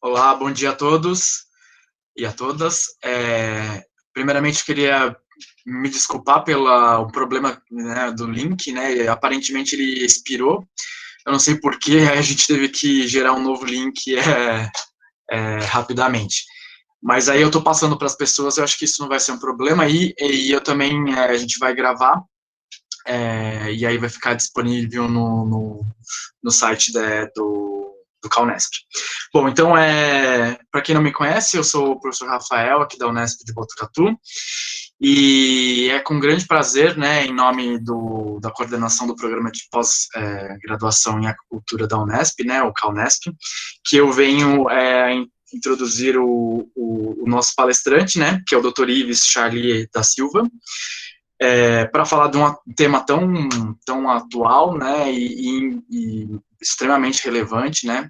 Olá, bom dia a todos e a todas. Primeiramente, eu queria me desculpar pelo problema, né, do link, né? Aparentemente ele expirou. Eu não sei por que a gente teve que gerar um novo link rapidamente. Mas aí eu estou passando para as pessoas, eu acho que isso não vai ser um problema. E eu também, a gente vai gravar, e aí vai ficar disponível no site do CalNesp. Bom, então, para quem não me conhece, eu sou o professor Rafael, aqui da Unesp de Botucatu, e é com grande prazer, né, em nome da coordenação do programa de pós-graduação em aquicultura da Unesp, né, o CalNesp, que eu venho introduzir o nosso palestrante, né, que é o Dr. Ives Charlie da Silva, para falar de um tema tão atual, né, e extremamente relevante, né,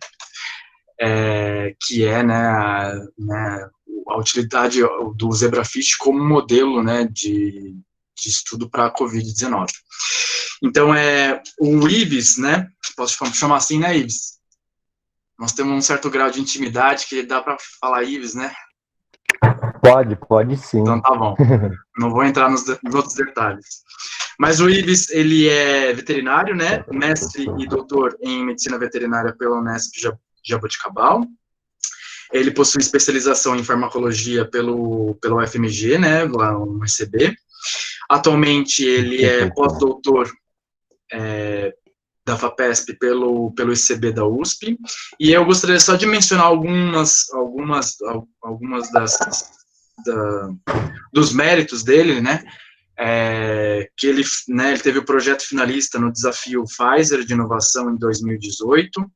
que é, a utilidade do zebrafish como modelo, né, de estudo para a Covid-19. Então, o Ives, né, posso chamar assim, né, Ives? Nós temos um certo grau de intimidade que dá para falar Ives, né? Pode sim. Então tá bom. Não vou entrar nos outros detalhes. Mas o Ives, ele é veterinário, né? Mestre e doutor em medicina veterinária pela Unesp Jaboticabal. Ele possui especialização em farmacologia pelo FMG, né? Lá no ICB. Atualmente, ele é pós-doutor da FAPESP pelo ICB da USP. E eu gostaria só de mencionar algumas dos méritos dele, né? Que ele teve o projeto finalista no desafio Pfizer de inovação em 2018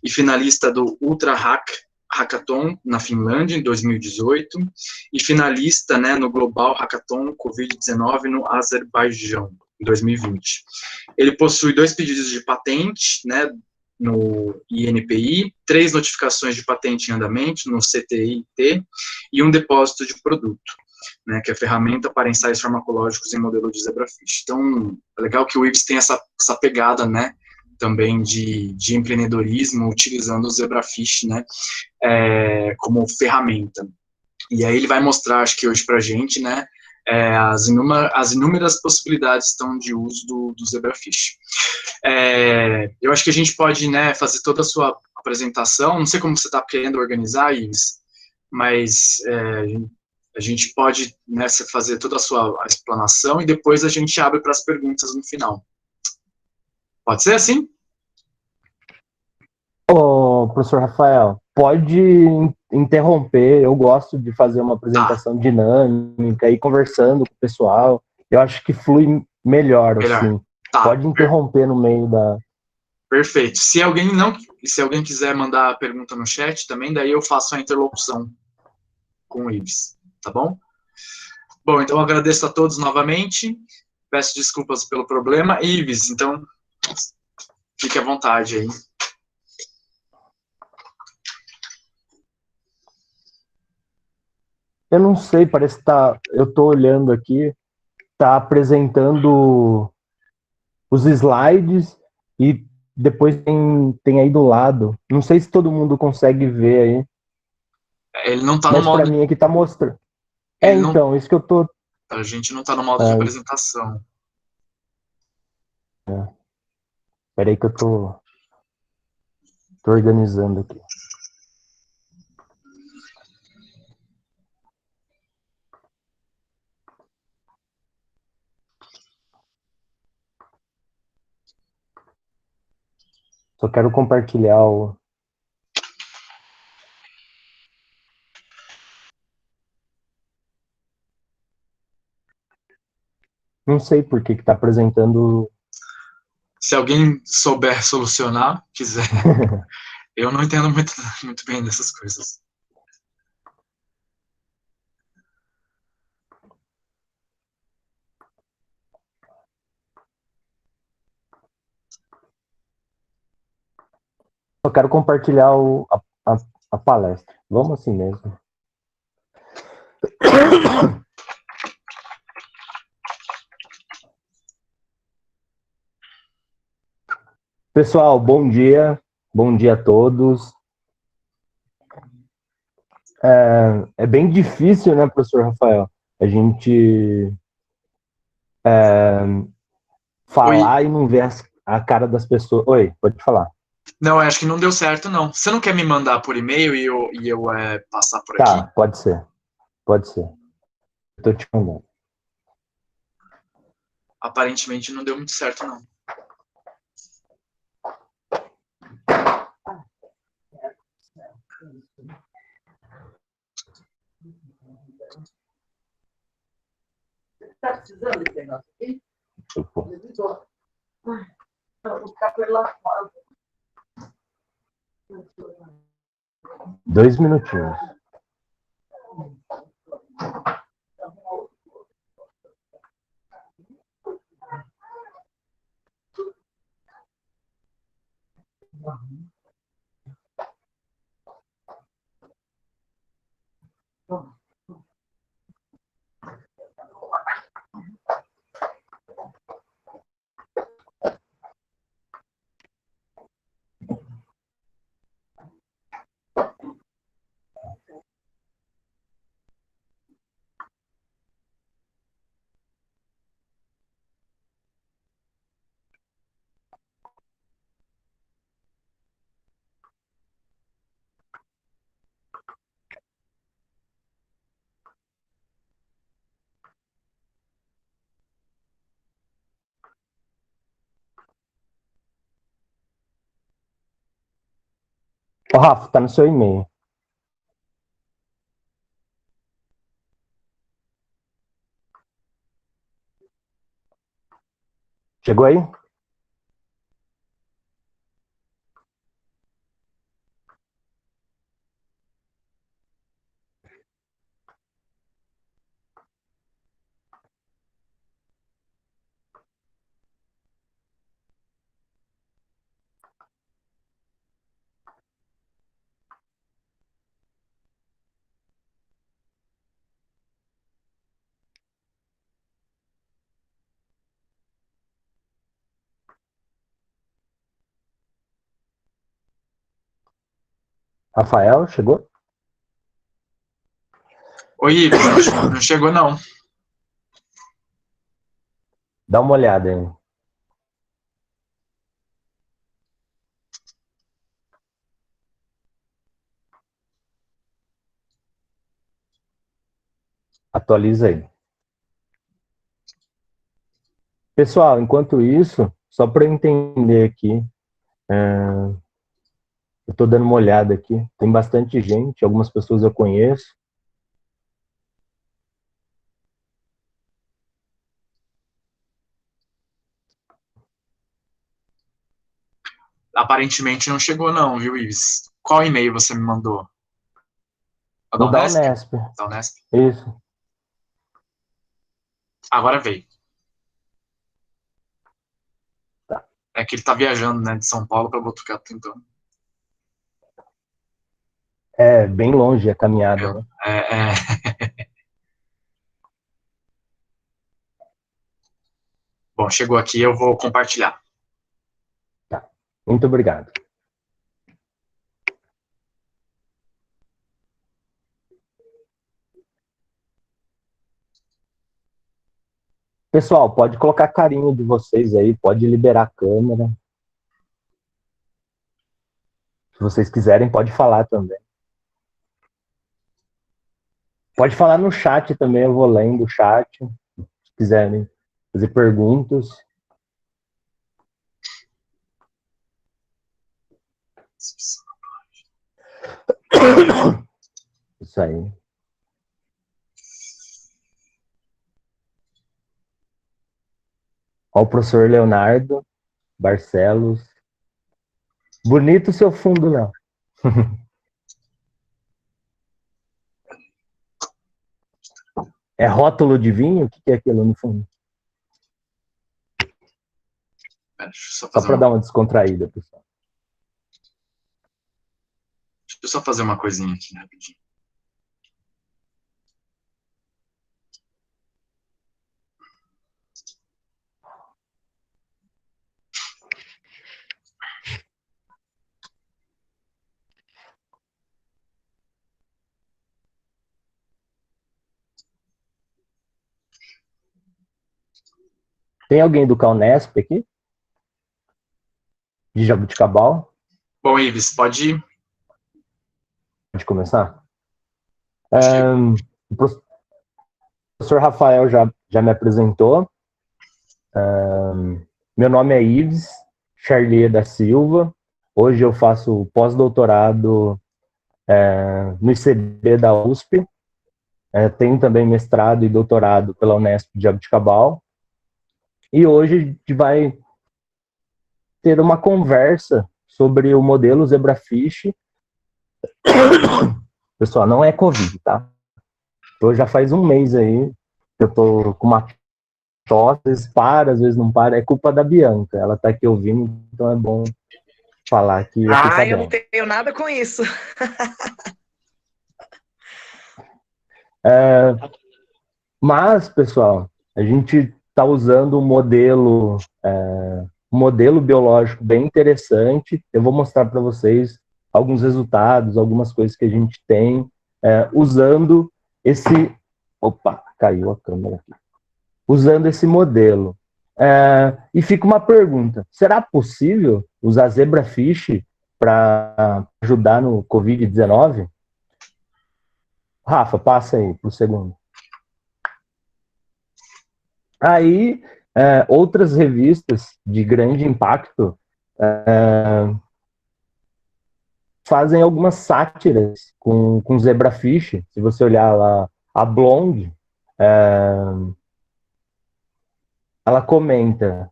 e finalista do Ultra Hackathon na Finlândia em 2018 e finalista, né, no Global Hackathon Covid-19 no Azerbaijão em 2020. Ele possui 2 pedidos de patente, né, no INPI, 3 notificações de patente em andamento no CTIT e um depósito de produto, né, que é a ferramenta para ensaios farmacológicos em modelo de zebrafish. Então, é legal que o Ives tem essa pegada, né, também de empreendedorismo, utilizando o zebrafish, né, como ferramenta. E aí ele vai mostrar, acho que hoje para a gente, né, as inúmeras possibilidades estão de uso do zebrafish. Eu acho que a gente pode, né, fazer toda a sua apresentação, não sei como você está querendo organizar, Ives, mas a gente pode, né, fazer toda a sua explanação e depois a gente abre para as perguntas no final. Pode ser assim? Ô, professor Rafael, pode interromper. Eu gosto de fazer uma apresentação dinâmica e conversando com o pessoal. Eu acho que flui melhor, assim. Tá. Pode interromper no meio da... Perfeito. Se alguém quiser mandar a pergunta no chat também, daí eu faço a interlocução com o Ives, tá bom? Bom, então eu agradeço a todos novamente. Peço desculpas pelo problema. Ives, então, fique à vontade aí. Eu não sei, parece que tá... Eu tô olhando aqui, tá apresentando os slides e depois tem aí do lado. Não sei se todo mundo consegue ver aí. Ele não tá no Mas para modo... mim aqui tá mostrando. Ele não... Então, isso que eu tô... A gente não tá no modo de apresentação. Espera aí que eu tô organizando aqui. Só quero compartilhar o... Não sei por que tá apresentando... Se alguém souber solucionar, quiser. Eu não entendo muito bem dessas coisas. Só quero compartilhar a palestra. Vamos assim mesmo. Pessoal, bom dia. Bom dia a todos. É bem difícil, né, professor Rafael, a gente Oi. falar e não ver a cara das pessoas. Oi, pode falar. Não, acho que não deu certo, não. Você não quer me mandar por e-mail e eu passar por aqui? Tá, pode ser, pode ser. Eu tô te mandando. Aparentemente não deu muito certo, não. Tá precisando desse negócio aqui? Tipo, Vou ficar por lá fora. 2 minutinhos. Ô, Rafa, tá no seu e-mail. Chegou aí? Rafael, chegou? Oi, Ives, não chegou, não. Dá uma olhada aí. Atualiza aí. Pessoal, enquanto isso, só para eu entender aqui, eu estou dando uma olhada aqui. Tem bastante gente, algumas pessoas eu conheço. Aparentemente não chegou, não, viu, Ives? Qual e-mail você me mandou? A da O da Unesp? Unesp. Da Unesp? Isso. Agora veio. Tá. É que ele tá viajando, né, de São Paulo para Botucatu, então. É bem longe a caminhada, né? É. Bom, chegou aqui, eu vou compartilhar. Tá. Muito obrigado. Pessoal, pode colocar carinho de vocês aí, pode liberar a câmera. Se vocês quiserem, pode falar também. Pode falar no chat também, eu vou lendo o chat. Se quiserem fazer perguntas. Isso aí. Ó, o professor Leonardo Barcelos. Bonito o seu fundo, Léo. É rótulo de vinho? O que é aquilo no fundo? Pera, deixa eu só Só fazer para dar uma descontraída, pessoal. deixa eu só fazer uma coisinha aqui, rapidinho. Tem alguém do Calnesp aqui? De Jabuticabal? Bom, Ives, pode ir. Pode começar? O professor Rafael já me apresentou. Meu nome é Ives Charlier da Silva. Hoje eu faço pós-doutorado no ICB da USP. Tenho também mestrado e doutorado pela Unesp de Jabuticabal. E hoje a gente vai ter uma conversa sobre o modelo Zebrafish. Pessoal, não é Covid, tá? Então já faz um mês aí que eu tô com uma tosse, às vezes para, às vezes não para. É culpa da Bianca, ela tá aqui ouvindo, então é bom falar que é culpa eu dela. não tenho nada com isso. Mas, pessoal, a gente está usando um modelo biológico bem interessante. Eu vou mostrar para vocês alguns resultados, algumas coisas que a gente tem usando esse... Opa, caiu a câmera aqui. Usando esse modelo. E fica uma pergunta, será possível usar Zebrafish para ajudar no Covid-19? Rafa, passa aí para o segundo. Aí, outras revistas de grande impacto fazem algumas sátiras com Zebrafish. Se você olhar lá, a Blonde, ela comenta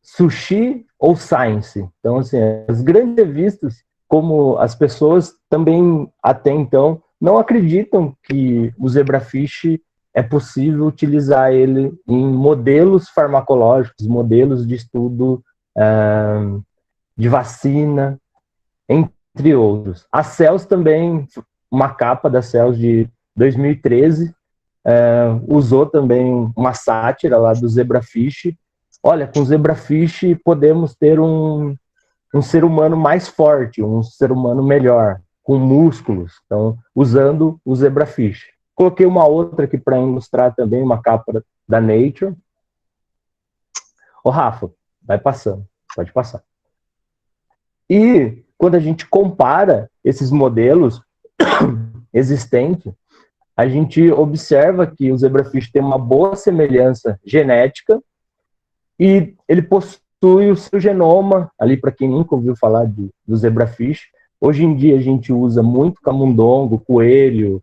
sushi ou science. Então, assim, as grandes revistas, como as pessoas também até então não acreditam que o Zebrafish é possível utilizar ele em modelos farmacológicos, modelos de estudo de vacina, entre outros. A Cells também, uma capa da Cells de 2013, usou também uma sátira lá do Zebrafish. Olha, com o Zebrafish podemos ter um ser humano mais forte, um ser humano melhor, com músculos. Então, usando o Zebrafish. Coloquei uma outra aqui para ilustrar também, uma capa da Nature. Ô, Rafa, vai passando, pode passar. E quando a gente compara esses modelos existentes, a gente observa que o Zebrafish tem uma boa semelhança genética e ele possui o seu genoma, ali para quem nunca ouviu falar do Zebrafish. Hoje em dia a gente usa muito camundongo, coelho,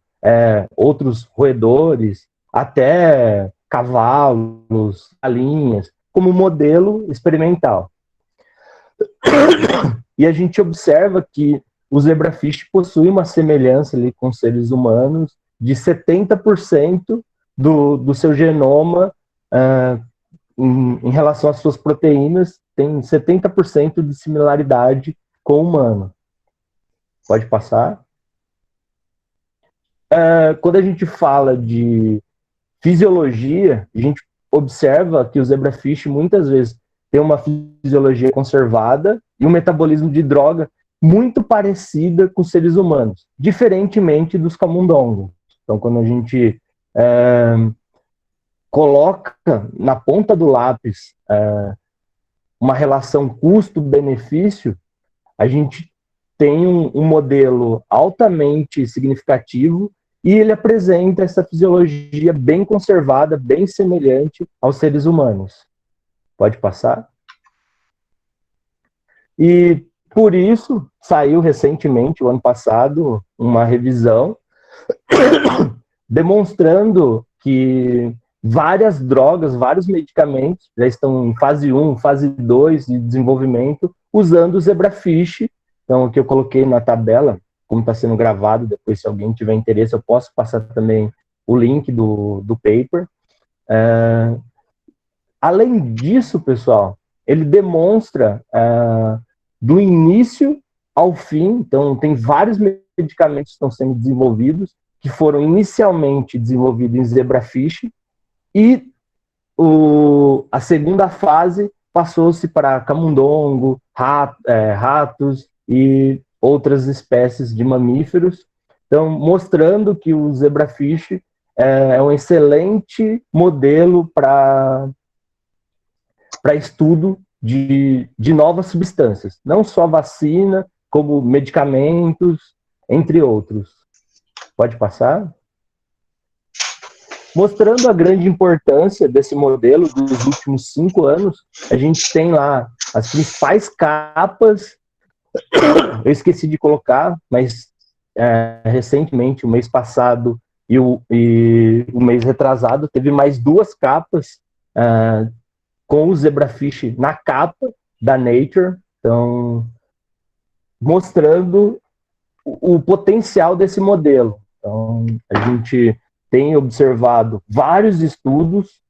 outros roedores, até cavalos, galinhas, como modelo experimental. E a gente observa que o Zebrafish possui uma semelhança ali com seres humanos de 70% do seu genoma em relação às suas proteínas, tem 70% de similaridade com o humano. Pode passar. Quando a gente fala de fisiologia, a gente observa que o Zebrafish muitas vezes tem uma fisiologia conservada e um metabolismo de droga muito parecida com os seres humanos, diferentemente dos camundongos. Então, quando a gente coloca na ponta do lápis uma relação custo-benefício, a gente tem um modelo altamente significativo e ele apresenta essa fisiologia bem conservada, bem semelhante aos seres humanos. Pode passar? E por isso saiu recentemente, o ano passado, uma revisão demonstrando que várias drogas, vários medicamentos já estão em fase 1, fase 2 de desenvolvimento usando o Zebrafish. Então, aqui eu coloquei na tabela, como está sendo gravado, depois se alguém tiver interesse, eu posso passar também o link do paper. Além disso, pessoal, ele demonstra do início ao fim, então tem vários medicamentos que estão sendo desenvolvidos, que foram inicialmente desenvolvidos em Zebrafish, e a segunda fase passou-se para camundongo, ratos e outras espécies de mamíferos, então mostrando que o Zebrafish é um excelente modelo para para estudo de novas substâncias, não só vacina, como medicamentos, entre outros. Pode passar? Mostrando a grande importância desse modelo dos últimos 5 anos, a gente tem lá as principais capas. Eu esqueci de colocar, mas recentemente, o mês passado e o mês retrasado, teve mais 2 capas com o zebrafish na capa da Nature, então mostrando o potencial desse modelo. Então, a gente tem observado vários estudos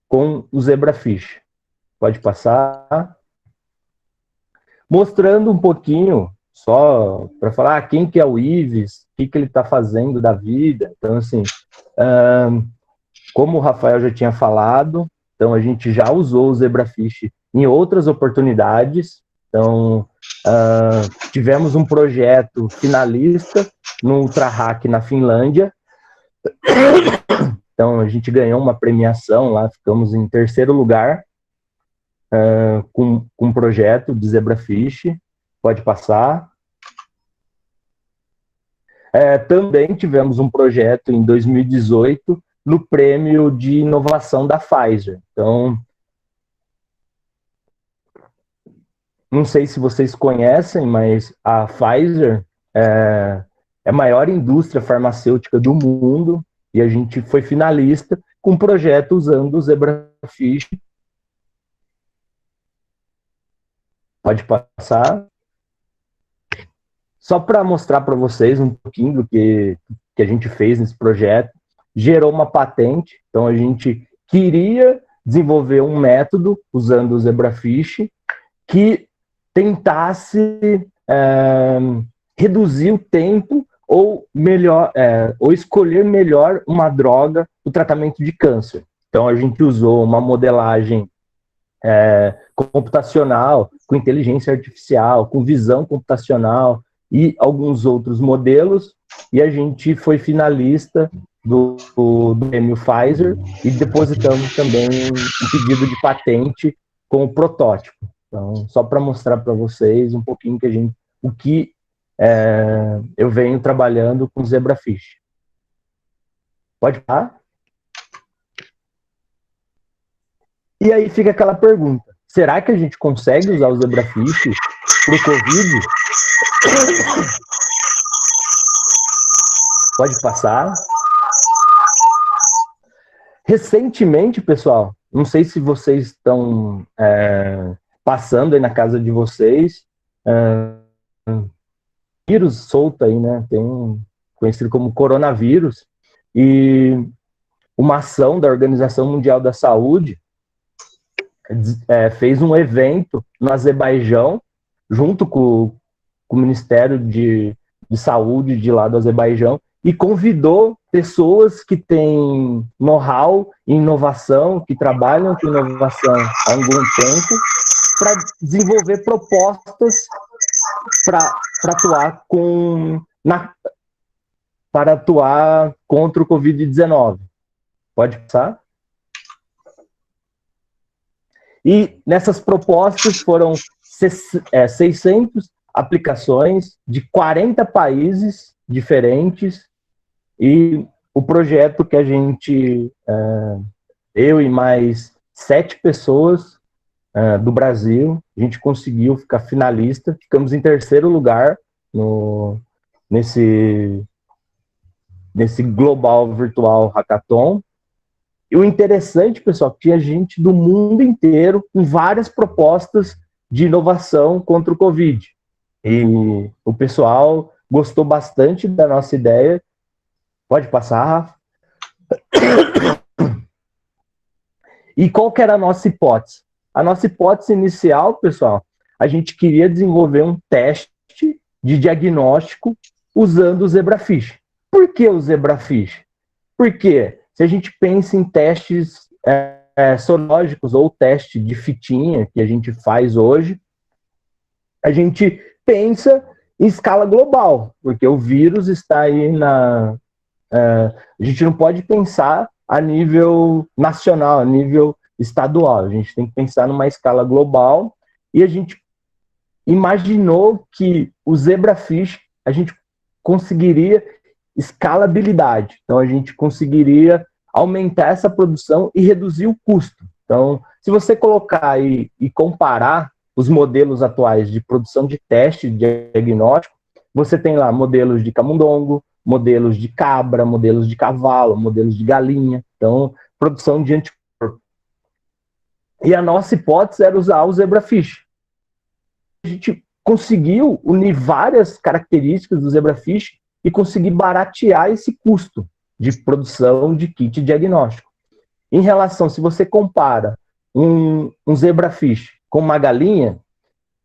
com o zebrafish. Pode passar. Mostrando um pouquinho, só para falar quem que é o Ives, o que ele está fazendo da vida. Então, assim, como o Rafael já tinha falado, então a gente já usou o zebrafish em outras oportunidades. Então, tivemos um projeto finalista no Ultra Hack na Finlândia. Então, a gente ganhou uma premiação lá, ficamos em 3º lugar com um projeto de zebrafish. Pode passar. Também tivemos um projeto em 2018 no prêmio de inovação da Pfizer. Então, não sei se vocês conhecem, mas a Pfizer é a maior indústria farmacêutica do mundo, e a gente foi finalista com um projeto usando o zebrafish. Pode passar. Só para mostrar para vocês um pouquinho do que a gente fez nesse projeto, gerou uma patente. Então, a gente queria desenvolver um método usando o zebrafish que tentasse reduzir o tempo ou escolher melhor uma droga no tratamento de câncer. Então, a gente usou uma modelagem computacional, com inteligência artificial, com visão computacional e alguns outros modelos, e a gente foi finalista do prêmio Pfizer e depositamos também um pedido de patente com o protótipo. Então, só para mostrar para vocês um pouquinho o que eu venho trabalhando com zebrafish. Pode parar? E aí fica aquela pergunta: será que a gente consegue usar o zebrafish para o Covid? Pode passar. Recentemente, pessoal, não sei se vocês estão passando aí na casa de vocês, vírus solto aí, né? Tem conhecido como coronavírus, e uma ação da Organização Mundial da Saúde fez um evento no Azerbaijão, junto com o Ministério de Saúde de lá do Azerbaijão, e convidou pessoas que têm know-how em inovação, que trabalham com inovação há algum tempo, para desenvolver propostas para atuar contra o Covid-19. Pode passar? E nessas propostas foram 600 aplicações de 40 países diferentes, e o projeto que a gente, eu e mais 7 pessoas do Brasil, a gente conseguiu ficar finalista, ficamos em 3º lugar nesse Global Virtual Hackathon. E o interessante, pessoal, que tinha gente do mundo inteiro com várias propostas de inovação contra o Covid. E o pessoal gostou bastante da nossa ideia. Pode passar, Rafa. E qual que era a nossa hipótese? A nossa hipótese inicial, pessoal, a gente queria desenvolver um teste de diagnóstico usando o zebrafish. Por que o zebrafish? Porque se a gente pensa em testes sorológicos ou teste de fitinha que a gente faz hoje, a gente pensa em escala global, porque o vírus está aí a gente não pode pensar a nível nacional, a nível estadual, a gente tem que pensar numa escala global, e a gente imaginou que o zebrafish, a gente conseguiria escalabilidade, então a gente conseguiria aumentar essa produção e reduzir o custo. Então, se você colocar e comparar os modelos atuais de produção de teste de diagnóstico, você tem lá modelos de camundongo, modelos de cabra, modelos de cavalo, modelos de galinha, então, produção de anticorpo. E a nossa hipótese era usar o zebrafish. A gente conseguiu unir várias características do zebrafish e conseguir baratear esse custo de produção de kit diagnóstico. Em relação, se você compara um zebrafish com uma galinha,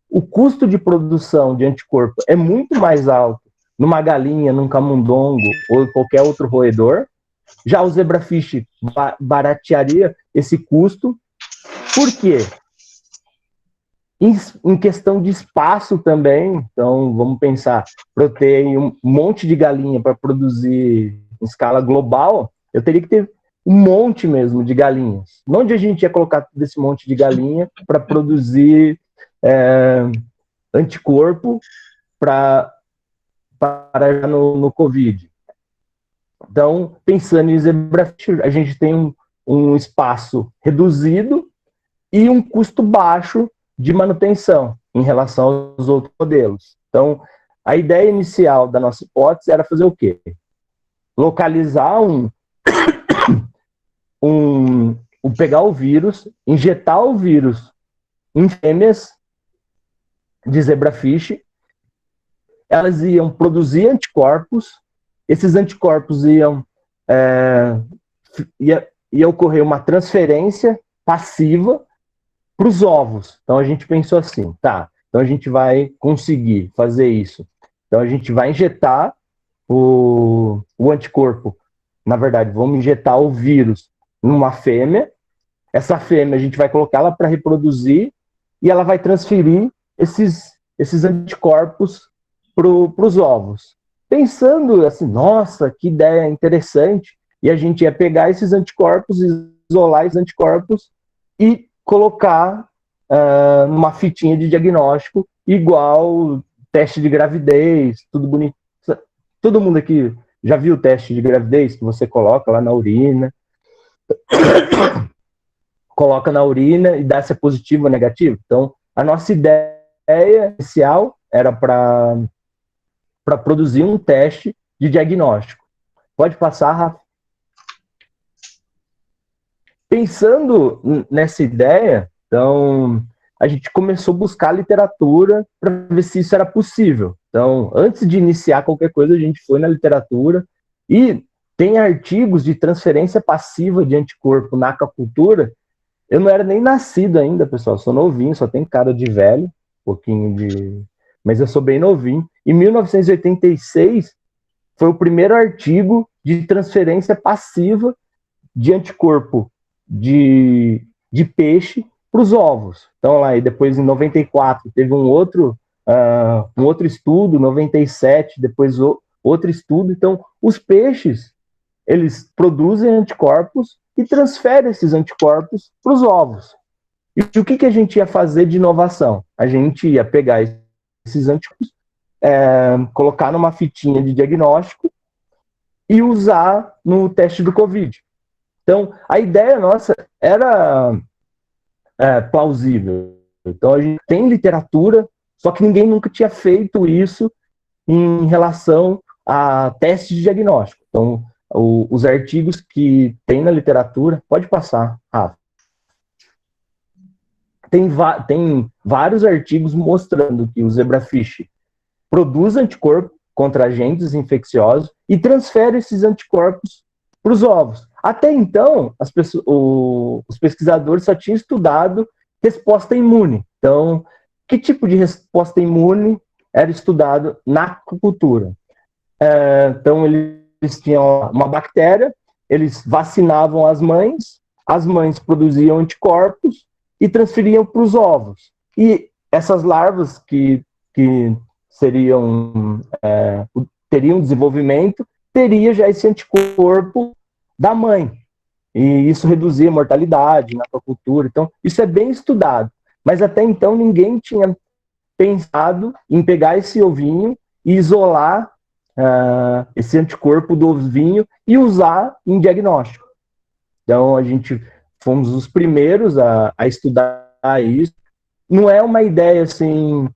o custo de produção de anticorpo é muito mais alto numa galinha, num camundongo ou qualquer outro roedor. Já o zebrafish baratearia esse custo. Por quê? Em questão de espaço também, então vamos pensar, para eu ter um monte de galinha para produzir em escala global, eu teria que ter um monte mesmo de galinhas. Onde a gente ia colocar todo esse monte de galinha para produzir anticorpo para no Covid? Então, pensando em zebrafish, a gente tem um espaço reduzido e um custo baixo de manutenção em relação aos outros modelos. Então, a ideia inicial da nossa hipótese era fazer o quê? Localizar pegar o vírus, injetar o vírus em fêmeas de zebrafish, elas iam produzir anticorpos, esses anticorpos ia ocorrer uma transferência passiva para os ovos. Então a gente pensou assim, tá, então a gente vai conseguir fazer isso. Então a gente vai injetar o anticorpo, na verdade, vamos injetar o vírus numa fêmea, essa fêmea a gente vai colocá-la para reproduzir e ela vai transferir esses anticorpos para os ovos. Pensando assim, nossa, que ideia interessante, e a gente ia pegar esses anticorpos, isolar esses anticorpos e colocar numa fitinha de diagnóstico, igual teste de gravidez, tudo bonito. Todo mundo aqui já viu o teste de gravidez que você coloca lá na urina? Coloca na urina e dá se é positivo ou negativo. Então, a nossa ideia inicial era para produzir um teste de diagnóstico. Pode passar, Rafa? Pensando nessa ideia, então, a gente começou a buscar literatura para ver se isso era possível. Então, antes de iniciar qualquer coisa, a gente foi na literatura e tem artigos de transferência passiva de anticorpo na aquacultura. Eu não era nem nascido ainda, pessoal, sou novinho, só tenho cara de velho, mas eu sou bem novinho. Em 1986, foi o primeiro artigo de transferência passiva de anticorpo de peixe para os ovos. Então, lá, e depois em 94, teve um outro estudo, 97, depois outro estudo. Então, os peixes, eles produzem anticorpos e transferem esses anticorpos para os ovos. E o que a gente ia fazer de inovação? A gente ia pegar esses anticorpos, colocar numa fitinha de diagnóstico e usar no teste do Covid. Então, a ideia nossa era plausível. Então, a gente tem literatura, só que ninguém nunca tinha feito isso em relação a testes de diagnóstico. Então, os artigos que tem na literatura, pode passar, Rafa. Tem vários artigos mostrando que o zebrafish produz anticorpo contra agentes infecciosos e transfere esses anticorpos para os ovos. Até então, os pesquisadores só tinham estudado resposta imune. Então, que tipo de resposta imune era estudado na aquacultura? Então, eles tinham uma bactéria, eles vacinavam as mães produziam anticorpos e transferiam para os ovos. E essas larvas que teriam desenvolvimento, teria já esse anticorpo da mãe. e isso reduzia a mortalidade na aquacultura. Então, isso é bem estudado. Mas até então ninguém tinha pensado em pegar esse ovinho e isolar esse anticorpo do ovinho e usar em diagnóstico. Então, a gente fomos os primeiros a estudar isso. Não é uma ideia assim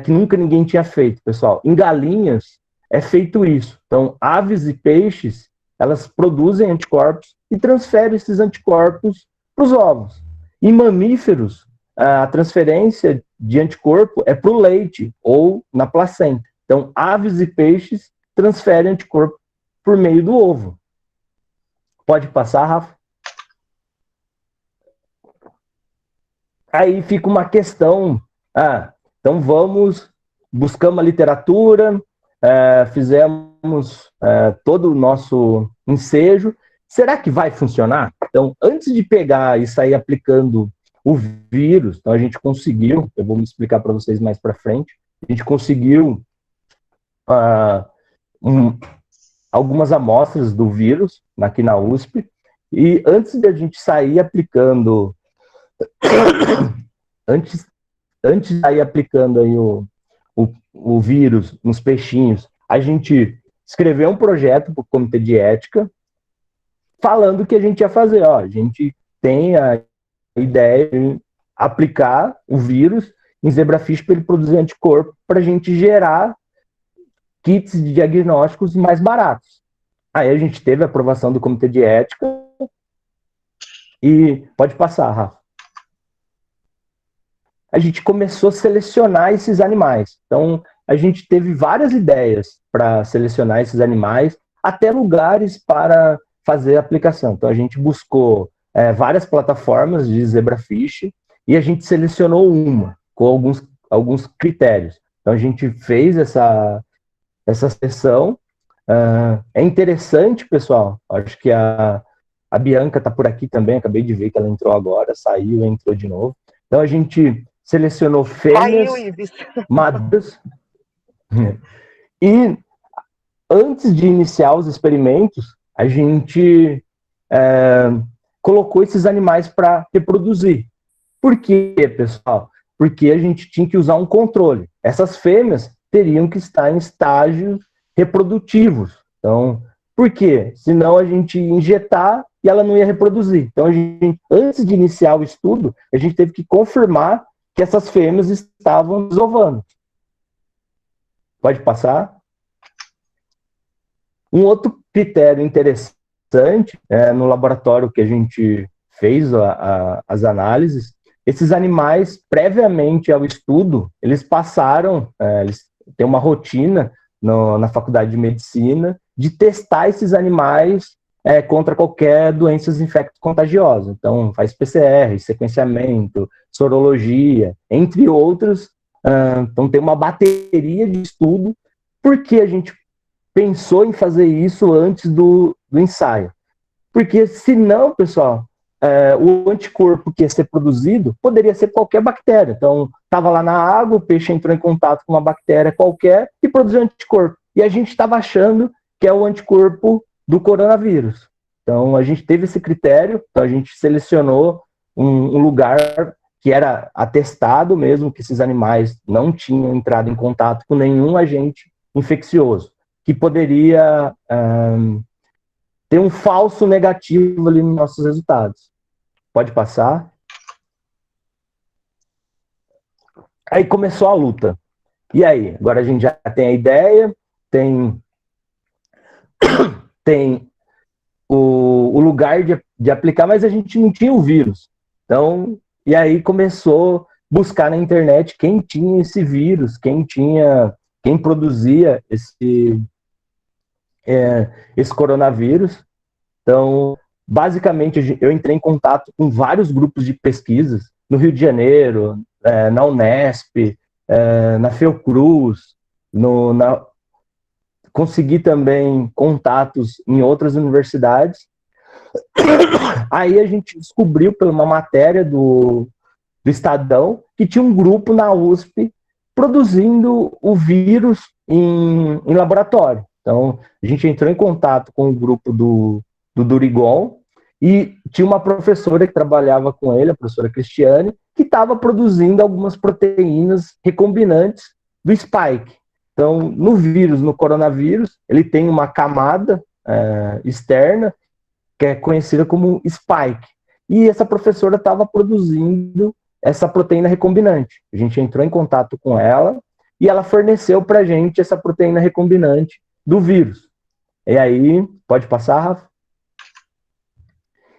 que nunca ninguém tinha feito, pessoal. Em galinhas é feito isso. Então, aves e peixes, elas produzem anticorpos e transferem esses anticorpos para os ovos. Em mamíferos, a transferência de anticorpo é para o leite ou na placenta. Então, aves e peixes transferem anticorpo por meio do ovo. Pode passar, Rafa? Aí fica uma questão. Então buscamos a literatura, fizemos todo o nosso ensejo. Será que vai funcionar? Então, antes de pegar e sair aplicando o vírus, então a gente conseguiu, eu vou me explicar para vocês mais para frente, a gente conseguiu algumas amostras do vírus aqui na USP, e antes de a gente sair aplicando antes de sair aplicando aí o vírus nos peixinhos, a gente escreveu um projeto para o comitê de ética falando o que a gente ia fazer. A gente tem a ideia de aplicar o vírus em zebrafish para ele produzir anticorpo para a gente gerar kits de diagnósticos mais baratos. Aí a gente teve a aprovação do comitê de ética e pode passar, Rafa. A gente começou a selecionar esses animais. Então, a gente teve várias ideias para selecionar esses animais, até lugares para fazer a aplicação. Então, a gente buscou várias plataformas de zebrafish e a gente selecionou uma, com alguns critérios. Então, a gente fez essa seleção. É interessante, pessoal, acho que a Bianca está por aqui também, acabei de ver que ela entrou agora, saiu, entrou de novo. Então, a gente selecionou fêmeas maduras. E antes de iniciar os experimentos, a gente colocou esses animais para reproduzir. Por quê, pessoal? Porque a gente tinha que usar um controle. Essas fêmeas teriam que estar em estágios reprodutivos. Então, por quê? Senão a gente ia injetar e ela não ia reproduzir. Então, antes de iniciar o estudo, a gente teve que confirmar que essas fêmeas estavam desovando. Pode passar? Um outro critério interessante, no laboratório que a gente fez as análises, esses animais, previamente ao estudo, eles passaram, eles têm uma rotina na faculdade de medicina de testar esses animais contra qualquer doenças infecto-contagiosas. Então, faz PCR, sequenciamento, sorologia, entre outros. Então, tem uma bateria de estudo. Por que a gente pensou em fazer isso antes do ensaio? Porque, senão, pessoal, o anticorpo que ia ser produzido poderia ser qualquer bactéria. Então, estava lá na água, o peixe entrou em contato com uma bactéria qualquer e produziu anticorpo. E a gente estava achando que é o anticorpo do coronavírus. Então, a gente teve esse critério, então a gente selecionou um lugar que era atestado mesmo, que esses animais não tinham entrado em contato com nenhum agente infeccioso, que poderia ter um falso negativo ali nos nossos resultados. Pode passar. Aí começou a luta. E aí? Agora a gente já tem a ideia, tem o lugar de aplicar, mas a gente não tinha o vírus. Então, e aí começou a buscar na internet quem tinha esse vírus, quem produzia esse coronavírus. Então, basicamente, eu entrei em contato com vários grupos de pesquisas, no Rio de Janeiro, na Unesp, na Fiocruz, consegui também contatos em outras universidades. Aí a gente descobriu, por uma matéria do Estadão, que tinha um grupo na USP produzindo o vírus em laboratório. Então, a gente entrou em contato com o grupo do Durigon E tinha uma professora que trabalhava com ele, a professora Cristiane, que estava produzindo algumas proteínas recombinantes do spike. Então, no vírus, no coronavírus, ele tem uma camada externa que é conhecida como spike. E essa professora estava produzindo essa proteína recombinante. A gente entrou em contato com ela e ela forneceu para a gente essa proteína recombinante do vírus. E aí, pode passar, Rafa?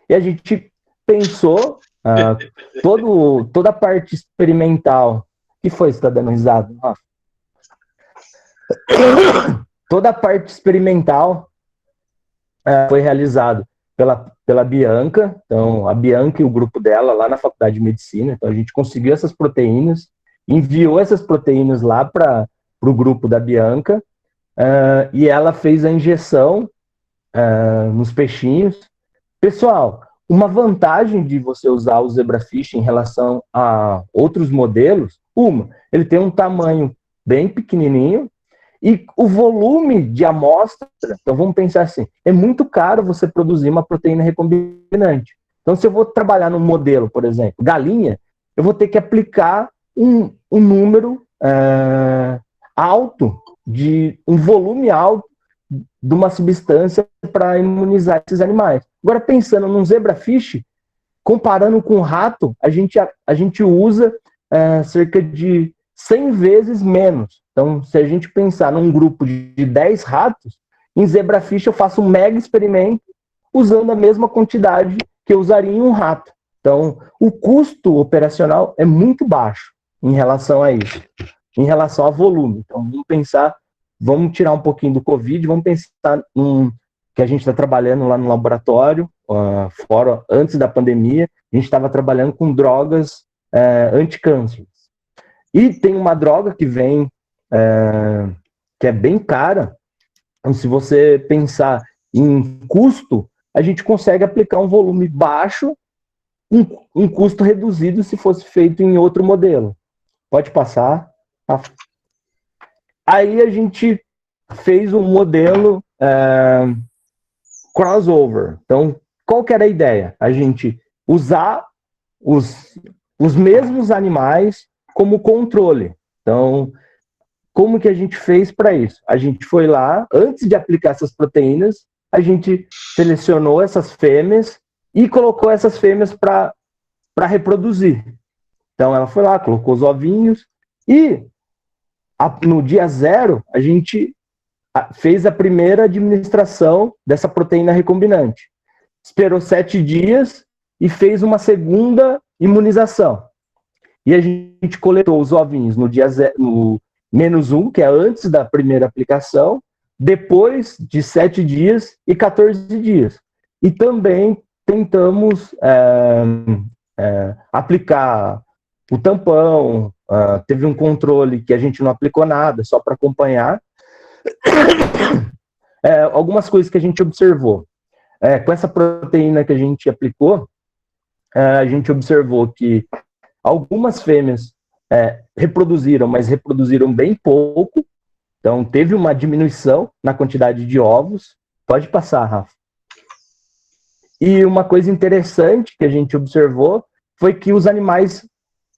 E a gente pensou toda a parte experimental. O que foi? Você está dando risada, Rafa? Toda a parte experimental foi realizada pela Bianca. Então, a Bianca e o grupo dela lá na Faculdade de Medicina. Então, a gente conseguiu essas proteínas, enviou essas proteínas lá para o grupo da Bianca, e ela fez a injeção nos peixinhos. Pessoal, uma vantagem de você usar o zebrafish em relação a outros modelos, ele tem um tamanho bem pequenininho e o volume de amostra, então vamos pensar assim, é muito caro você produzir uma proteína recombinante. Então, se eu vou trabalhar num modelo, por exemplo, galinha, eu vou ter que aplicar um número alto, um volume alto de uma substância para imunizar esses animais. Agora, pensando num zebrafish, comparando com o rato, a gente usa cerca de 100 vezes menos. Então, se a gente pensar num grupo de 10 ratos, em zebrafish eu faço um mega experimento usando a mesma quantidade que eu usaria em um rato. Então, o custo operacional é muito baixo em relação a isso, em relação a volume. Então, vamos tirar um pouquinho do Covid, vamos pensar que a gente está trabalhando lá no laboratório, fora, antes da pandemia, a gente estava trabalhando com drogas anticâncer. E tem uma droga que vem, que é bem cara, então, se você pensar em custo, a gente consegue aplicar um volume baixo, um custo reduzido se fosse feito em outro modelo. Pode passar. Aí a gente fez um modelo crossover. Então, qual que era a ideia? A gente usar os mesmos animais como controle. Então, como que a gente fez para isso? A gente foi lá, antes de aplicar essas proteínas, a gente selecionou essas fêmeas e colocou essas fêmeas para reproduzir. Então, ela foi lá, colocou os ovinhos e no dia 0, a gente fez a primeira administração dessa proteína recombinante. Esperou 7 dias e fez uma segunda imunização. E a gente coletou os ovinhos no dia no -1, que é antes da primeira aplicação, depois de 7 dias e 14 dias. E também tentamos aplicar o tampão, teve um controle que a gente não aplicou nada, só para acompanhar. Algumas coisas que a gente observou. Com essa proteína que a gente aplicou, a gente observou que algumas fêmeas reproduziram, mas reproduziram bem pouco. Então, teve uma diminuição na quantidade de ovos. Pode passar, Rafa. E uma coisa interessante que a gente observou foi que os animais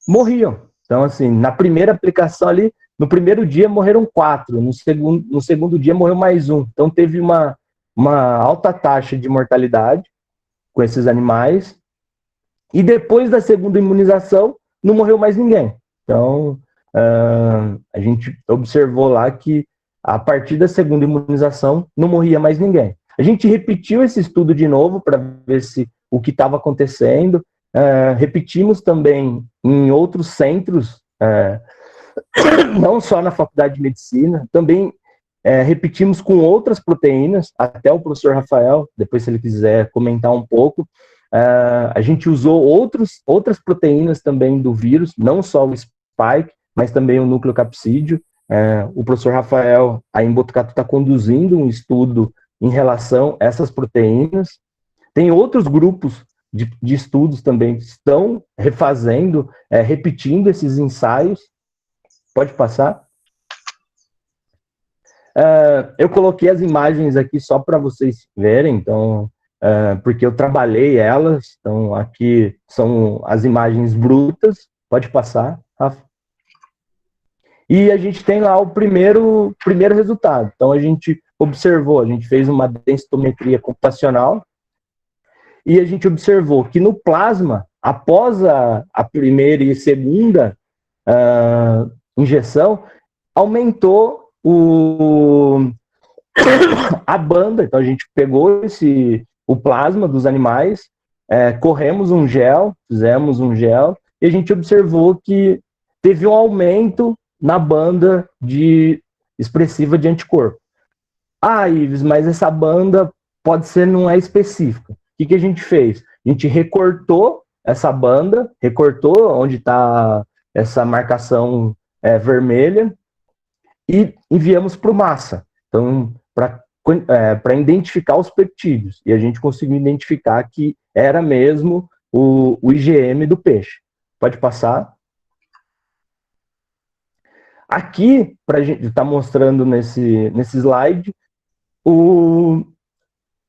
morriam. Então, assim, na primeira aplicação ali, no primeiro dia morreram 4, no segundo dia morreu mais 1. Então, teve uma alta taxa de mortalidade com esses animais. E depois da segunda imunização, não morreu mais ninguém. Então, a gente observou lá que a partir da segunda imunização não morria mais ninguém. A gente repetiu esse estudo de novo para ver o que estava acontecendo. Repetimos também em outros centros, não só na Faculdade de Medicina, também repetimos com outras proteínas, até o professor Rafael, depois se ele quiser comentar um pouco. A gente usou outras proteínas também do vírus, não só o spike, mas também o nucleocapsídeo. O professor Rafael, aí em Botucatu, está conduzindo um estudo em relação a essas proteínas. Tem outros grupos de estudos também que estão refazendo, repetindo esses ensaios. Pode passar. Eu coloquei as imagens aqui só para vocês verem. Então, porque eu trabalhei elas, então aqui são as imagens brutas, pode passar, Rafa. E a gente tem lá o primeiro resultado. Então a gente observou, a gente fez uma densitometria computacional e a gente observou que no plasma, após a primeira e segunda injeção, aumentou a banda. Então a gente pegou o plasma dos animais, corremos um gel, fizemos um gel, e a gente observou que teve um aumento na banda expressiva de anticorpo. Ives, mas essa banda não é específica. O que a gente fez? A gente recortou essa banda, recortou onde está essa marcação vermelha e enviamos para o massa. Então, para identificar os peptídeos. E a gente conseguiu identificar que era mesmo o IgM do peixe. Pode passar. Aqui, para a gente estar mostrando nesse slide,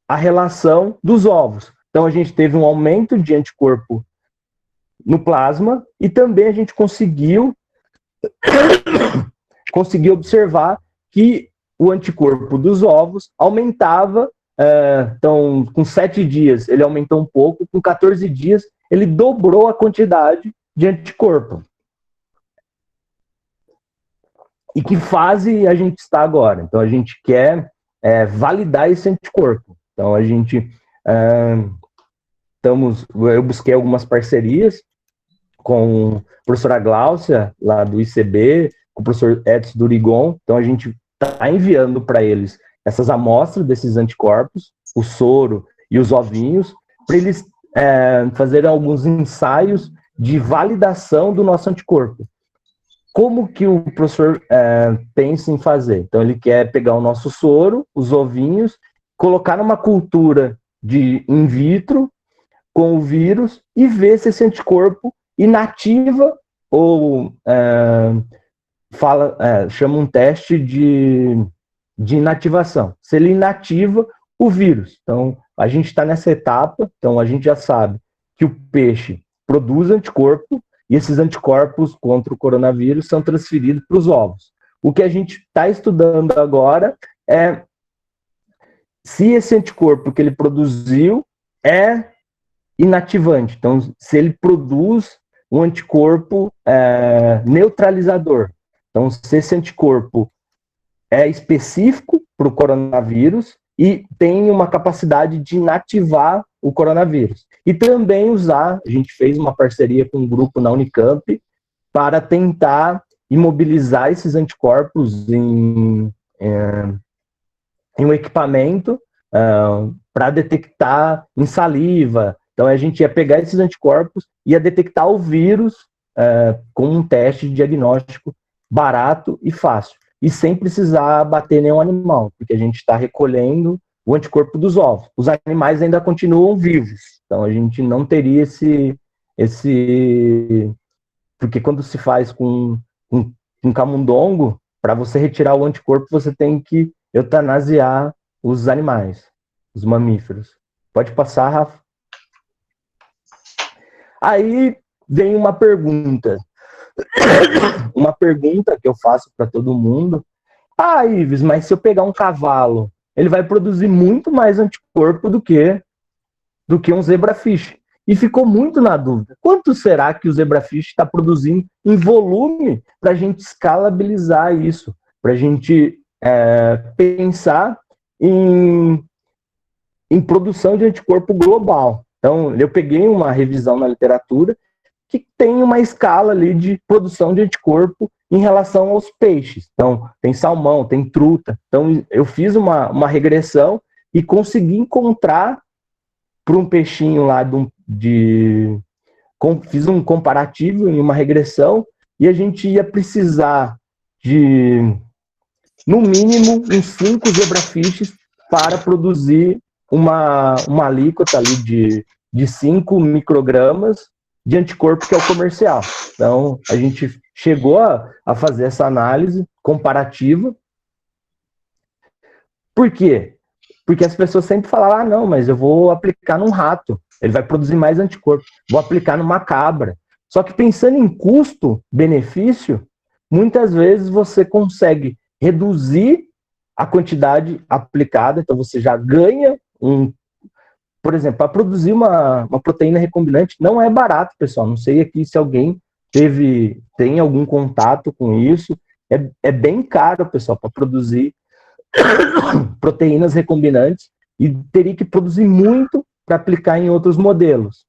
a relação dos ovos. Então, a gente teve um aumento de anticorpo no plasma e também a gente conseguiu observar que o anticorpo dos ovos aumentava. Então, com 7 dias ele aumentou um pouco, com 14 dias ele dobrou a quantidade de anticorpo. E que fase a gente está agora? Então, a gente quer validar esse anticorpo. Então, a gente eu busquei algumas parcerias com a professora Gláucia, lá do ICB, com o professor Edson Durigon. Então, a gente está enviando para eles essas amostras desses anticorpos, o soro e os ovinhos, para eles fazerem alguns ensaios de validação do nosso anticorpo. Como que o professor pensa em fazer? Então, ele quer pegar o nosso soro, os ovinhos, colocar numa cultura in vitro com o vírus e ver se esse anticorpo inativa ou chama um teste de inativação. Se ele inativa o vírus. Então, a gente está nessa etapa, então a gente já sabe que o peixe produz anticorpo e esses anticorpos contra o coronavírus são transferidos para os ovos. O que a gente está estudando agora é se esse anticorpo que ele produziu é inativante. Então, se ele produz um anticorpo neutralizador. Então, se esse anticorpo é específico para o coronavírus e tem uma capacidade de inativar o coronavírus. E também a gente fez uma parceria com um grupo na Unicamp para tentar imobilizar esses anticorpos em um equipamento para detectar em saliva. Então, a gente ia pegar esses anticorpos e ia detectar o vírus com um teste de diagnóstico barato e fácil. E sem precisar bater nenhum animal, porque a gente está recolhendo o anticorpo dos ovos. Os animais ainda continuam vivos, então a gente não teria porque quando se faz com camundongo, para você retirar o anticorpo, você tem que eutanasiar os animais, os mamíferos. Pode passar, Rafa. Aí vem uma pergunta que eu faço para todo mundo. Ives, mas se eu pegar um cavalo, ele vai produzir muito mais anticorpo do que um zebrafish. E ficou muito na dúvida. Quanto será que o zebrafish está produzindo em volume para a gente escalabilizar isso? Para a gente pensar em produção de anticorpo global. Então, eu peguei uma revisão na literatura que tem uma escala ali de produção de anticorpo em relação aos peixes. Então, tem salmão, tem truta. Então, eu fiz uma regressão e consegui encontrar para um peixinho lá fiz um comparativo em uma regressão e a gente ia precisar de, no mínimo, uns 5 zebrafishes para produzir uma alíquota ali de 5 microgramas de anticorpo, que é o comercial. Então, a gente chegou a fazer essa análise comparativa. Por quê? Porque as pessoas sempre falavam, ah, não, mas eu vou aplicar num rato, ele vai produzir mais anticorpo, vou aplicar numa cabra. Só que pensando em custo-benefício, muitas vezes você consegue reduzir a quantidade aplicada, então você já ganha por exemplo, para produzir uma proteína recombinante não é barato, pessoal. Não sei aqui se alguém tem algum contato com isso. É bem caro, pessoal, para produzir proteínas recombinantes e teria que produzir muito para aplicar em outros modelos.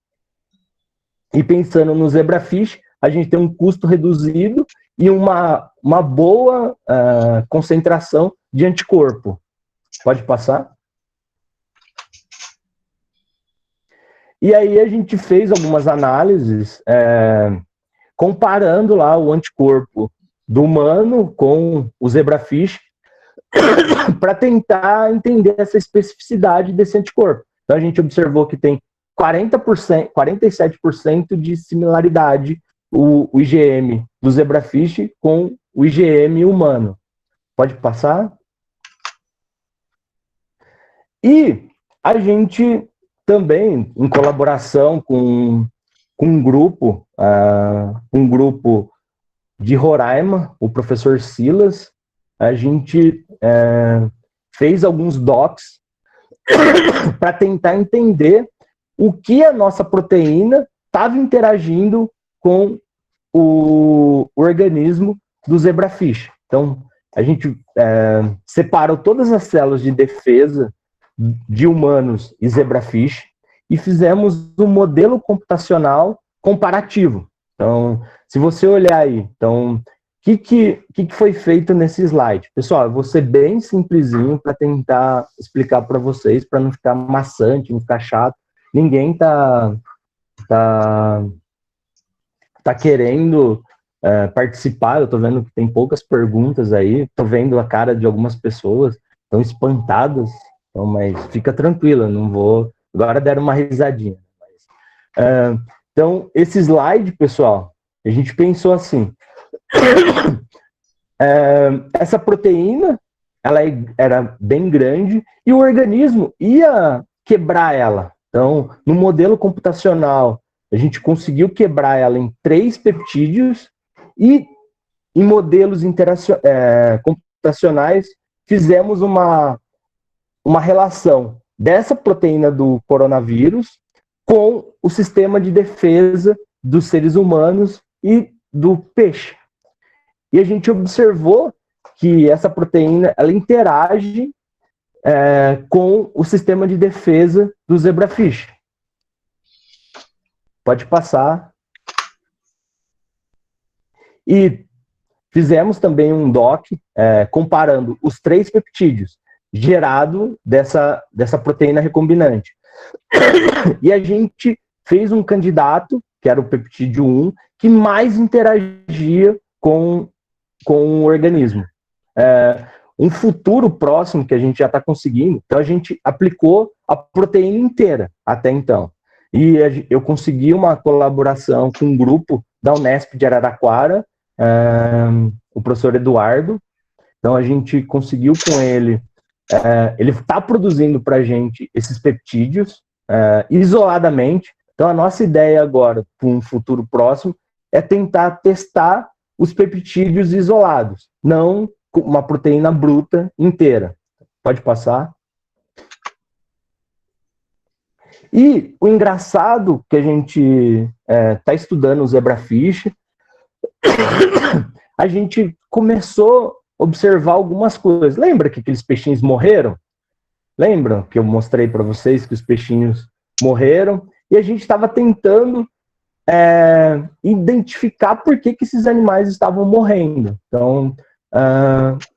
E pensando no zebrafish, a gente tem um custo reduzido e uma boa concentração de anticorpo. Pode passar? E aí a gente fez algumas análises comparando lá o anticorpo do humano com o zebrafish para tentar entender essa especificidade desse anticorpo. Então a gente observou que tem 47% de similaridade o IgM do zebrafish com o IgM humano. Pode passar? E a gente também, em colaboração com um grupo de Roraima, o professor Silas, a gente fez alguns docs para tentar entender o que a nossa proteína estava interagindo com o organismo do zebrafish. Então, a gente separou todas as células de defesa de humanos e zebrafish e fizemos um modelo computacional comparativo. Então, se você olhar aí, então, o que foi feito nesse slide? Pessoal, eu vou ser bem simplesinho para tentar explicar para vocês, para não ficar maçante, não ficar chato. Ninguém tá querendo participar, eu estou vendo que tem poucas perguntas aí, estou vendo a cara de algumas pessoas, estão espantadas, então, mas fica tranquila, não vou... Agora deram uma risadinha. Então, esse slide, pessoal, a gente pensou assim, essa proteína, ela era bem grande e o organismo ia quebrar ela. Então, no modelo computacional, a gente conseguiu quebrar ela em 3 peptídeos e em modelos computacionais fizemos uma relação dessa proteína do coronavírus com o sistema de defesa dos seres humanos e do peixe. E a gente observou que essa proteína ela interage com o sistema de defesa do zebrafish. Pode passar. E fizemos também um doc comparando os 3 peptídeos gerado dessa proteína recombinante. E a gente fez um candidato, que era o peptídeo 1, que mais interagia com o organismo. Um futuro próximo que a gente já está conseguindo, então a gente aplicou a proteína inteira até então. E eu consegui uma colaboração com um grupo da Unesp de Araraquara, o professor Eduardo. Então a gente conseguiu com ele, ele está produzindo para a gente esses peptídeos isoladamente. Então a nossa ideia agora, para um futuro próximo, é tentar testar os peptídeos isolados, não uma proteína bruta inteira. Pode passar. E o engraçado que a gente está estudando o zebrafish, a gente começou a observar algumas coisas. Lembra que aqueles peixinhos morreram? Lembram que eu mostrei para vocês que os peixinhos morreram? E a gente estava tentando identificar por que esses animais estavam morrendo. Então,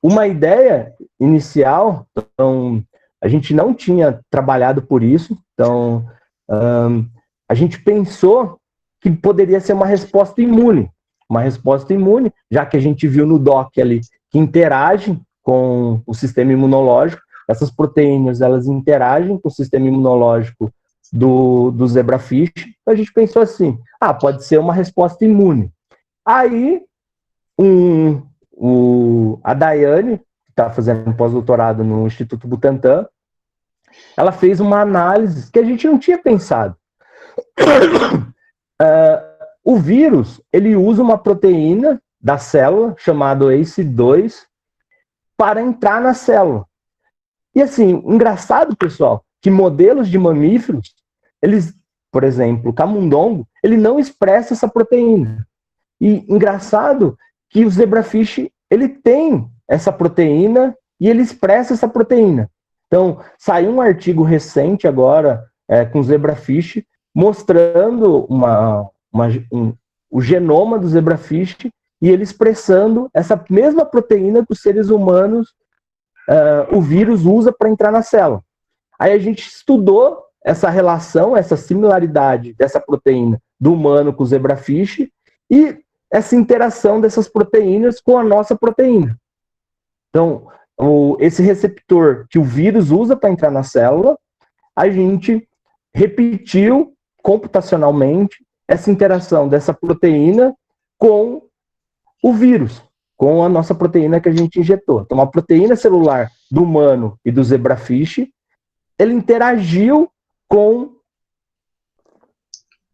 uma ideia inicial, então, a gente não tinha trabalhado por isso, então a gente pensou que poderia ser uma resposta imune, já que a gente viu no doc ali que interagem com o sistema imunológico, essas proteínas elas interagem com o sistema imunológico do zebrafish, a gente pensou assim, pode ser uma resposta imune. Aí, a Daiane, que está fazendo pós-doutorado no Instituto Butantan, ela fez uma análise que a gente não tinha pensado. O vírus, ele usa uma proteína da célula, chamada ACE2, para entrar na célula. E assim, engraçado, pessoal, que modelos de mamíferos, eles, por exemplo, o camundongo, ele não expressa essa proteína. E engraçado que o zebrafish, ele tem essa proteína e ele expressa essa proteína. Então, saiu um artigo recente agora com o zebrafish, mostrando o genoma do zebrafish e ele expressando essa mesma proteína que os seres humanos, o vírus usa para entrar na célula. Aí a gente estudou essa relação, essa similaridade dessa proteína do humano com o zebrafish e essa interação dessas proteínas com a nossa proteína. Então, esse receptor que o vírus usa para entrar na célula, a gente repetiu computacionalmente essa interação dessa proteína com o vírus, com a nossa proteína que a gente injetou. Então, a proteína celular do humano e do zebrafish, ele interagiu com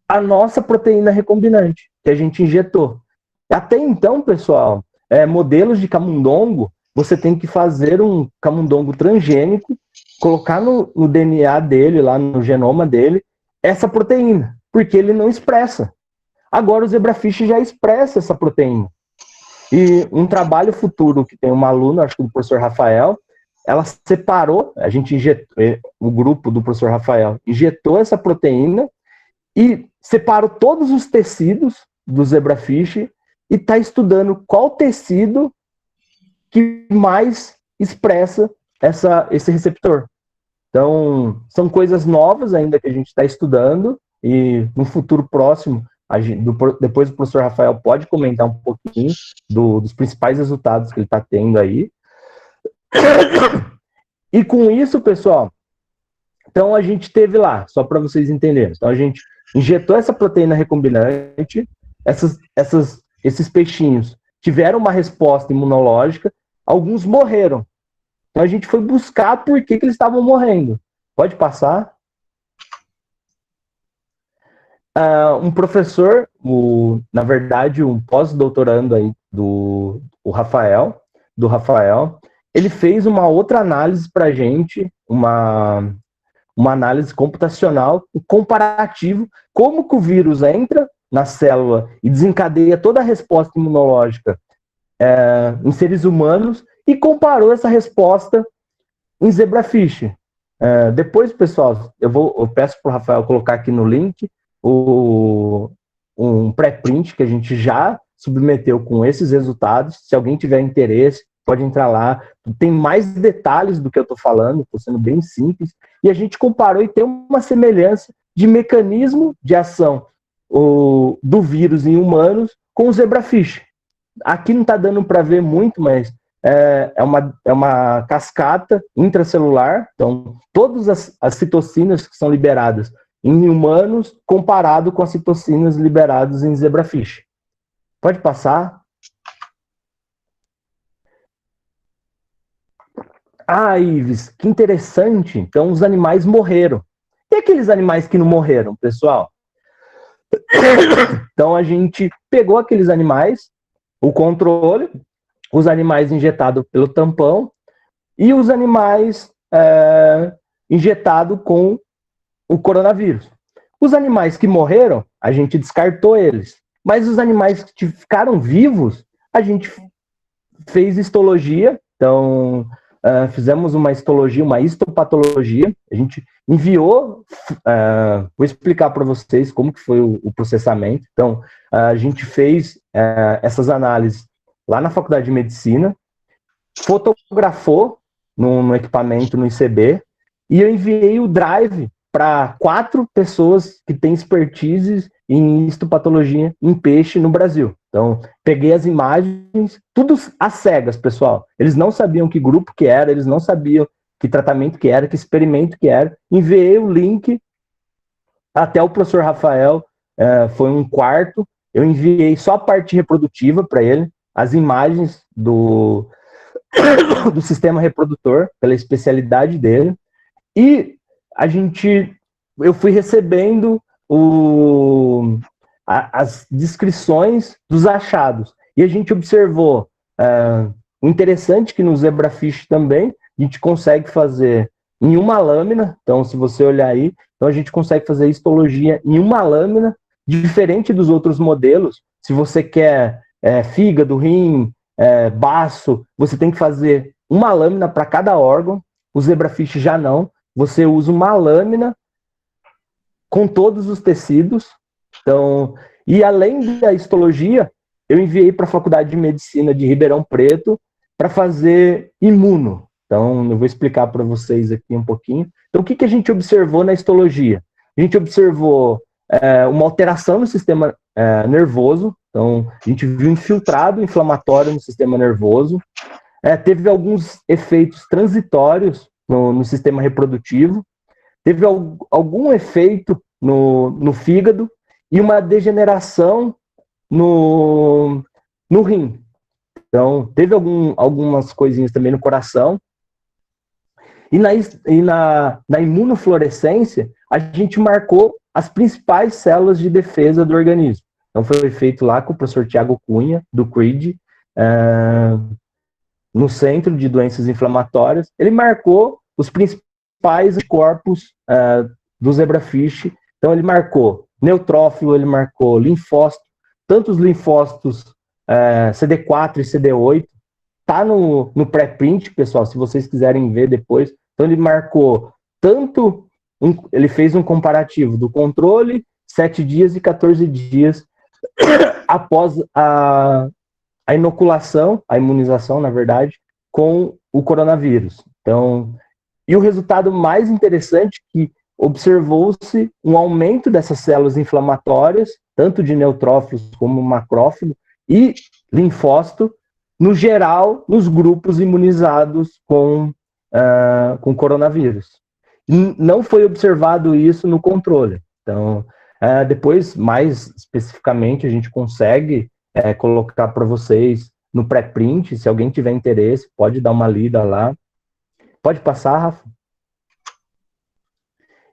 a nossa proteína recombinante que a gente injetou. Até então, pessoal, modelos de camundongo, você tem que fazer um camundongo transgênico, colocar no DNA dele, lá no genoma dele, essa proteína, porque ele não expressa. Agora o zebrafish já expressa essa proteína. E um trabalho futuro que tem uma aluna, acho que do professor Rafael, ela separou, a gente injetou, o grupo do professor Rafael injetou essa proteína e separou todos os tecidos do zebrafish e está estudando qual tecido que mais expressa esse receptor. Então, são coisas novas ainda que a gente está estudando e no futuro próximo, depois o professor Rafael pode comentar um pouquinho dos principais resultados que ele está tendo aí. E com isso, pessoal, então a gente teve lá, só para vocês entenderem, então a gente injetou essa proteína recombinante, esses peixinhos tiveram uma resposta imunológica, alguns morreram. Então a gente foi buscar por que eles estavam morrendo. Pode passar? Um professor, na verdade, um pós-doutorando aí do Rafael, ele fez uma outra análise para a gente, uma análise computacional, um comparativo, como que o vírus entra na célula e desencadeia toda a resposta imunológica em seres humanos e comparou essa resposta em zebrafish. Depois, pessoal, eu peço para o Rafael colocar aqui no link um pré-print que a gente já submeteu com esses resultados. Se alguém tiver interesse, pode entrar lá. Tem mais detalhes do que eu estou falando, estou sendo bem simples. E a gente comparou e tem uma semelhança de mecanismo de ação do vírus em humanos com o zebrafish. Aqui não está dando para ver muito, mas é uma cascata intracelular. Então, todas as citocinas que são liberadas em humanos comparado com as citocinas liberadas em zebrafish. Pode passar. Ives, que interessante. Então, os animais morreram. E aqueles animais que não morreram, pessoal? Então, a gente pegou aqueles animais, o controle, os animais injetados pelo tampão e os animais injetados com o coronavírus. Os animais que morreram, a gente descartou eles. Mas os animais que ficaram vivos, a gente fez histologia. Então, fizemos uma histologia, uma histopatologia. A gente enviou, vou explicar para vocês como que foi o processamento. Então, a gente fez essas análises lá na Faculdade de Medicina, fotografou no equipamento, no ICB, e eu enviei o drive para 4 pessoas que têm expertise em histopatologia em peixe no Brasil. Então, peguei as imagens, tudo às cegas, pessoal. Eles não sabiam que grupo que era, eles não sabiam que tratamento que era, que experimento que era. Enviei o link até o professor Rafael, foi um quarto. Eu enviei só a parte reprodutiva para ele, as imagens do sistema reprodutor, pela especialidade dele. E eu fui recebendo as descrições dos achados. E a gente observou o interessante que no zebrafish também a gente consegue fazer em uma lâmina. Então, se você olhar aí, então a gente consegue fazer histologia em uma lâmina, diferente dos outros modelos. Se você quer fígado, rim, baço, você tem que fazer uma lâmina para cada órgão. O zebrafish já não. Você usa uma lâmina com todos os tecidos. Então, e além da histologia, eu enviei para a Faculdade de Medicina de Ribeirão Preto para fazer imuno. Então, eu vou explicar para vocês aqui um pouquinho. Então, o que a gente observou na histologia? A gente observou uma alteração no sistema nervoso. Então, a gente viu infiltrado inflamatório no sistema nervoso. Teve alguns efeitos transitórios no sistema reprodutivo. Teve algum efeito no fígado e uma degeneração no rim. Então, teve algumas coisinhas também no coração. E na imunofluorescência, a gente marcou as principais células de defesa do organismo. Então, foi feito lá com o professor Tiago Cunha, do CRID, no Centro de Doenças Inflamatórias. Ele marcou os principais corpos do zebrafish. Então, ele marcou neutrófilo, ele marcou linfócito, tanto os linfócitos CD4 e CD8, tá no pré-print, pessoal, se vocês quiserem ver depois. Então, ele marcou tanto, ele fez um comparativo do controle, 7 dias e 14 dias após a inoculação, a imunização, na verdade, com o coronavírus. Então, e o resultado mais interessante é que observou-se um aumento dessas células inflamatórias, tanto de neutrófilos como macrófilo e linfócito, no geral, nos grupos imunizados com coronavírus. Não foi observado isso no controle. Então, depois, mais especificamente, a gente consegue colocar para vocês no pré-print. Se alguém tiver interesse, pode dar uma lida lá. Pode passar, Rafa?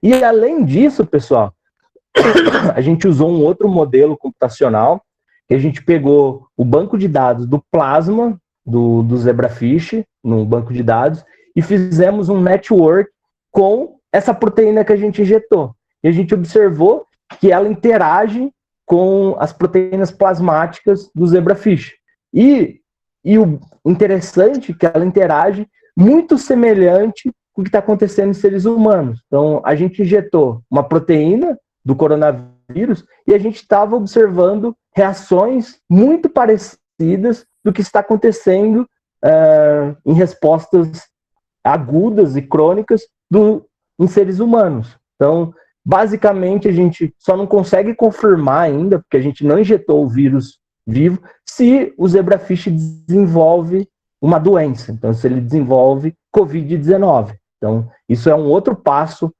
E além disso, pessoal, a gente usou um outro modelo computacional, que a gente pegou o banco de dados do plasma do zebrafish, no banco de dados, e fizemos um network com essa proteína que a gente injetou. E a gente observou que ela interage com as proteínas plasmáticas do zebrafish. E o interessante é que ela interage muito semelhante com o que está acontecendo em seres humanos. Então, a gente injetou uma proteína do coronavírus e a gente estava observando reações muito parecidas do que está acontecendo em respostas agudas e crônicas em seres humanos. Então, basicamente, a gente só não consegue confirmar ainda, porque a gente não injetou o vírus vivo, se o zebrafish desenvolve uma doença. Então, se ele desenvolve Covid-19. Então, isso é um outro passo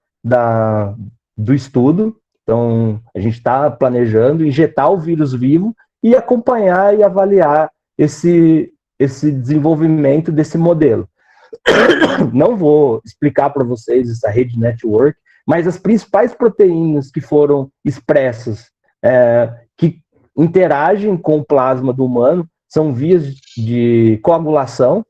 do estudo. Então, a gente está planejando injetar o vírus vivo e acompanhar e avaliar esse desenvolvimento desse modelo. Não vou explicar para vocês essa rede network, mas as principais proteínas que foram expressas, que interagem com o plasma do humano, são vias de coagulação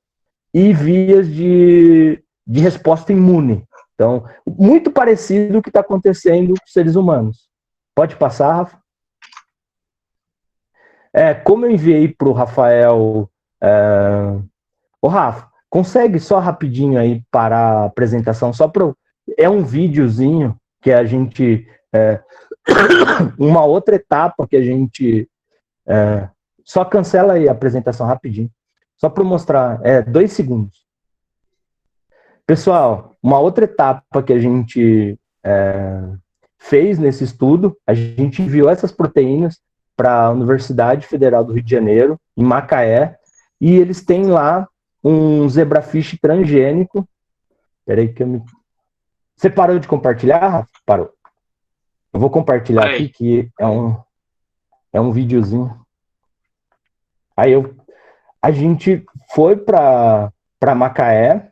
e vias de resposta imune. Então, muito parecido com o que está acontecendo com os seres humanos. Pode passar, Rafa? Como eu enviei para o Rafael... Ô, Rafa, consegue só rapidinho aí parar a apresentação? É um videozinho que a gente... uma outra etapa que a gente... só cancela aí a apresentação rapidinho. Só para mostrar. 2 segundos. Pessoal, uma outra etapa que a gente fez nesse estudo, a gente enviou essas proteínas para a Universidade Federal do Rio de Janeiro, em Macaé, e eles têm lá um zebrafish transgênico. Peraí que eu me... Você parou de compartilhar, Rafa? Parou. Eu vou compartilhar aqui, que é um videozinho. Aí a gente foi para Macaé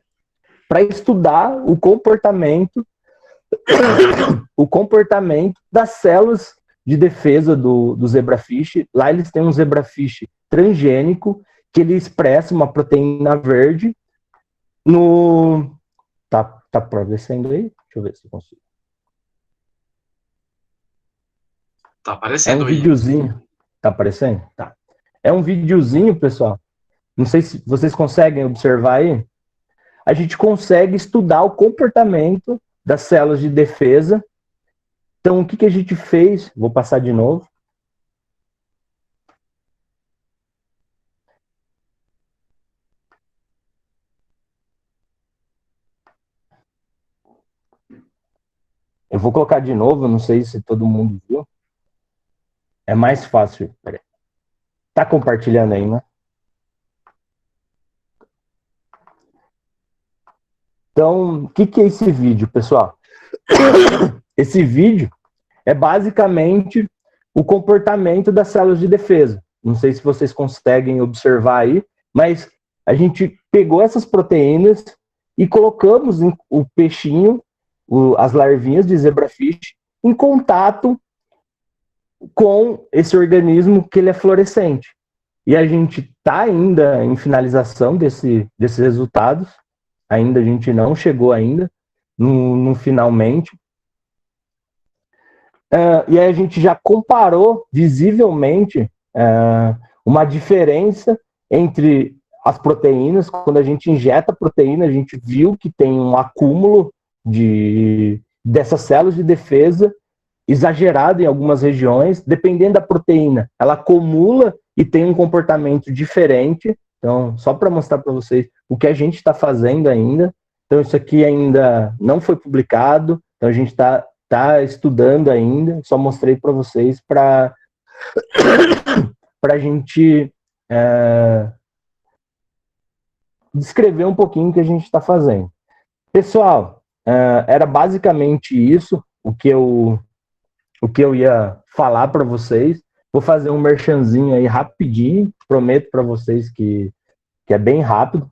para estudar o comportamento das células de defesa do zebrafish. Lá eles têm um zebrafish transgênico que ele expressa uma proteína verde no... Tá aparecendo aí? Deixa eu ver se eu consigo. Tá aparecendo aí. É um videozinho. Tá aparecendo? Tá. É um videozinho, pessoal. Não sei se vocês conseguem observar aí. A gente consegue estudar o comportamento das células de defesa. Então, o que a gente fez? Vou passar de novo. Eu vou colocar de novo, não sei se todo mundo viu. É mais fácil. Peraí. Tá compartilhando aí, né? Então, o que é esse vídeo, pessoal? Esse vídeo é basicamente o comportamento das células de defesa. Não sei se vocês conseguem observar aí, mas a gente pegou essas proteínas e colocamos o peixinho, as larvinhas de zebrafish, em contato com esse organismo que ele é fluorescente. E a gente está ainda em finalização desses resultados, ainda a gente não chegou ainda no finalmente. E aí a gente já comparou visivelmente uma diferença entre as proteínas. Quando a gente injeta a proteína, a gente viu que tem um acúmulo dessas células de defesa exagerado em algumas regiões. Dependendo da proteína, ela acumula e tem um comportamento diferente. Então, só para mostrar para vocês o que a gente está fazendo ainda. Então, isso aqui ainda não foi publicado, então a gente está estudando ainda, só mostrei para vocês para a gente descrever um pouquinho o que a gente está fazendo. Pessoal, era basicamente isso o que eu ia falar para vocês. Vou fazer um merchanzinho aí rapidinho, prometo para vocês que é bem rápido.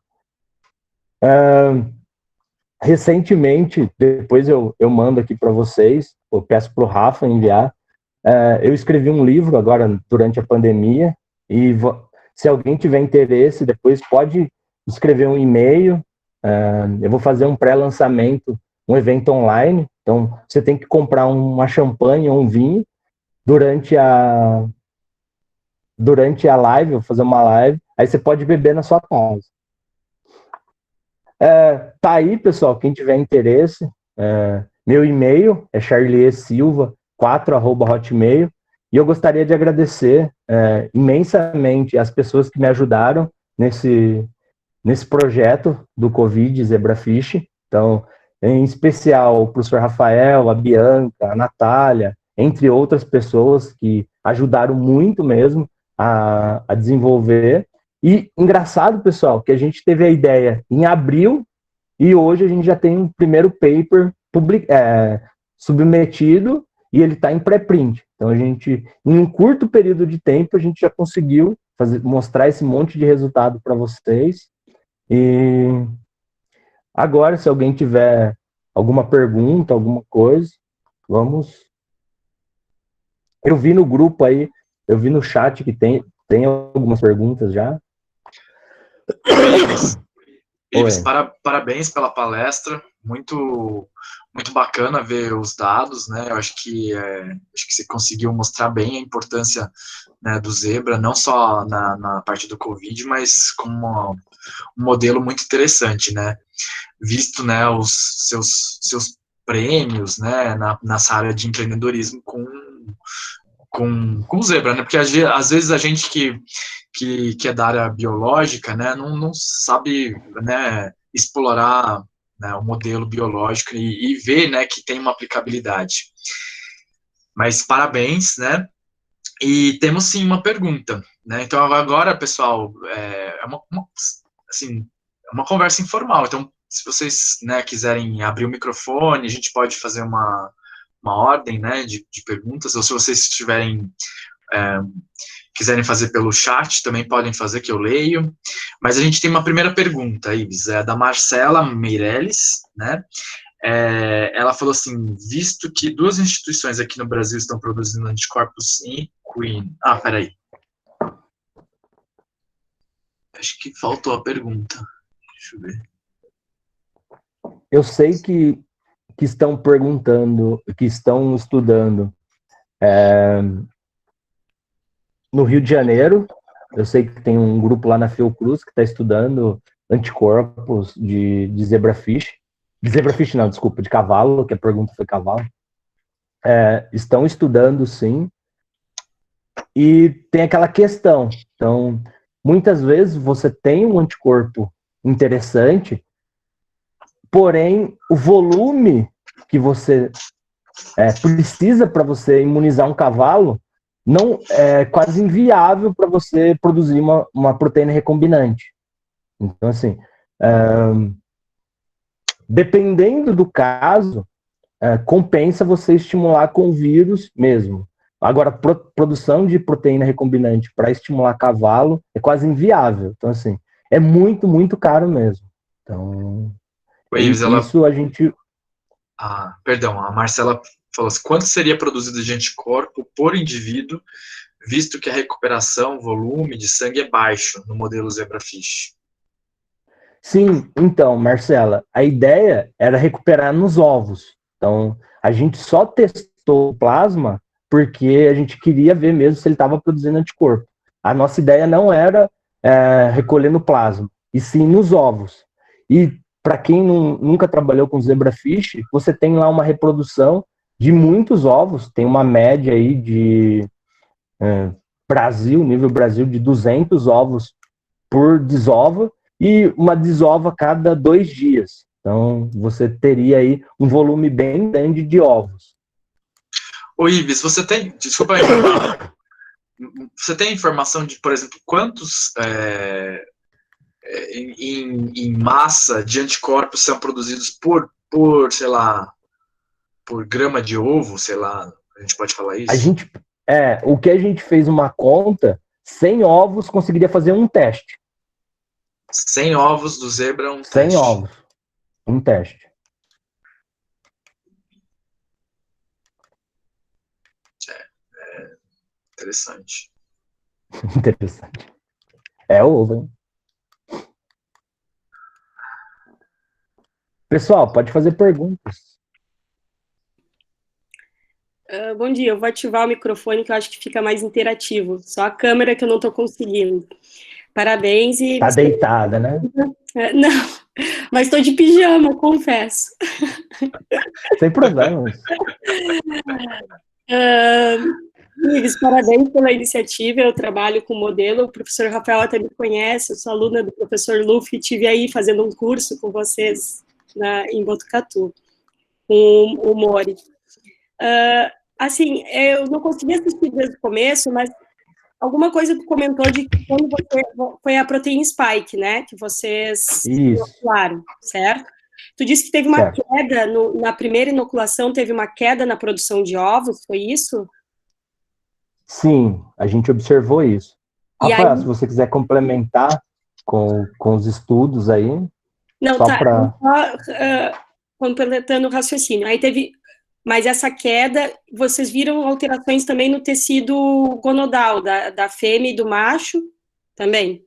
Recentemente, depois eu mando aqui para vocês, eu peço para o Rafa enviar. Eu escrevi um livro agora durante a pandemia e se alguém tiver interesse, depois pode escrever um e-mail. Eu vou fazer um pré-lançamento, um evento online. Então, você tem que comprar uma champanhe ou um vinho durante a live, eu vou fazer uma live, aí você pode beber na sua casa. Tá aí, pessoal, quem tiver interesse, meu e-mail é charliesilva4@hotmail, e eu gostaria de agradecer imensamente as pessoas que me ajudaram nesse projeto do Covid Zebrafish. Então, em especial o professor Rafael, a Bianca, a Natália, entre outras pessoas que ajudaram muito mesmo a desenvolver. E engraçado, pessoal, que a gente teve a ideia em abril e hoje a gente já tem um primeiro paper submetido e ele está em pré-print. Então, a gente, em um curto período de tempo, a gente já conseguiu mostrar esse monte de resultado para vocês. E agora, se alguém tiver alguma pergunta, alguma coisa, vamos. Eu vi no grupo aí, eu vi no chat que tem algumas perguntas já. Ives, parabéns pela palestra, muito bacana ver os dados, né? Eu acho que você conseguiu mostrar bem a importância, né, do Zebra, não só na parte do Covid, mas como um modelo muito interessante, né? Visto, né, os seus prêmios, né, nessa área de empreendedorismo com o Zebra, né? Porque às vezes a gente que é da área biológica, né, não sabe, né, explorar, né, o modelo biológico e ver, né, que tem uma aplicabilidade. Mas parabéns, né? E temos sim uma pergunta, né? Então agora, pessoal, uma conversa informal. Então, se vocês, né, quiserem abrir o microfone, a gente pode fazer uma ordem, né, de perguntas, ou se vocês tiverem quiserem fazer pelo chat, também podem fazer, que eu leio. Mas a gente tem uma primeira pergunta, Ives, da Marcela Meirelles, né? Ela falou assim, visto que 2 instituições aqui no Brasil estão produzindo anticorpos em Queen... peraí. Acho que faltou a pergunta. Deixa eu ver. Eu sei que estão perguntando, que estão estudando no Rio de Janeiro. Eu sei que tem um grupo lá na Fiocruz que está estudando anticorpos de zebrafish. De zebrafish não, desculpa, de cavalo, que a pergunta foi cavalo. Estão estudando, sim. E tem aquela questão. Então, muitas vezes você tem um anticorpo interessante, porém, o volume que você precisa para você imunizar um cavalo não é quase inviável para você produzir uma proteína recombinante. Então, assim, dependendo do caso, compensa você estimular com vírus mesmo. Agora, produção de proteína recombinante para estimular cavalo é quase inviável. Então, assim, é muito, muito caro mesmo. Então, isso a gente... Perdão, a Marcela falou assim, quanto seria produzido de anticorpo por indivíduo, visto que a recuperação, volume de sangue é baixo no modelo zebrafish? Sim, então, Marcela, a ideia era recuperar nos ovos. Então, a gente só testou o plasma porque a gente queria ver mesmo se ele estava produzindo anticorpo. A nossa ideia não era recolher no plasma, e sim nos ovos. E para quem nunca trabalhou com zebrafish, você tem lá uma reprodução de muitos ovos, tem uma média aí de nível Brasil, de 200 ovos por desova, e uma desova a cada 2 dias. Então, você teria aí um volume bem grande de ovos. Ô, Ives, você tem... Desculpa aí, você tem informação de, por exemplo, quantos em massa de anticorpos são produzidos por, sei lá, por grama de ovo, sei lá, a gente pode falar isso? O que a gente fez uma conta, 100 ovos conseguiria fazer um teste. 100 ovos do zebra, um 100 teste. ovos, um teste. Interessante. Interessante. É ovo, hein? Pessoal, pode fazer perguntas. Bom dia, eu vou ativar o microfone que eu acho que fica mais interativo. Só a câmera que eu não estou conseguindo. Parabéns e... Tá deitada, né? Não, mas estou de pijama, confesso. Sem problemas. Ives, parabéns pela iniciativa. Eu trabalho com modelo. O professor Rafael até me conhece. Eu sou aluna do professor Luffy e estive aí fazendo um curso com vocês em Botucatu, com o Mori. Assim, eu não consegui assistir desde o começo, mas alguma coisa tu comentou de que quando foi a proteína spike, né, que vocês inocularam, certo? Tu disse que teve uma queda, na primeira inoculação, teve uma queda na produção de ovos, foi isso? Sim, a gente observou isso. Rafael, se você quiser complementar com os estudos aí... Não, só completando o raciocínio. Aí teve... Mas essa queda, vocês viram alterações também no tecido gonodal, da fêmea e do macho também?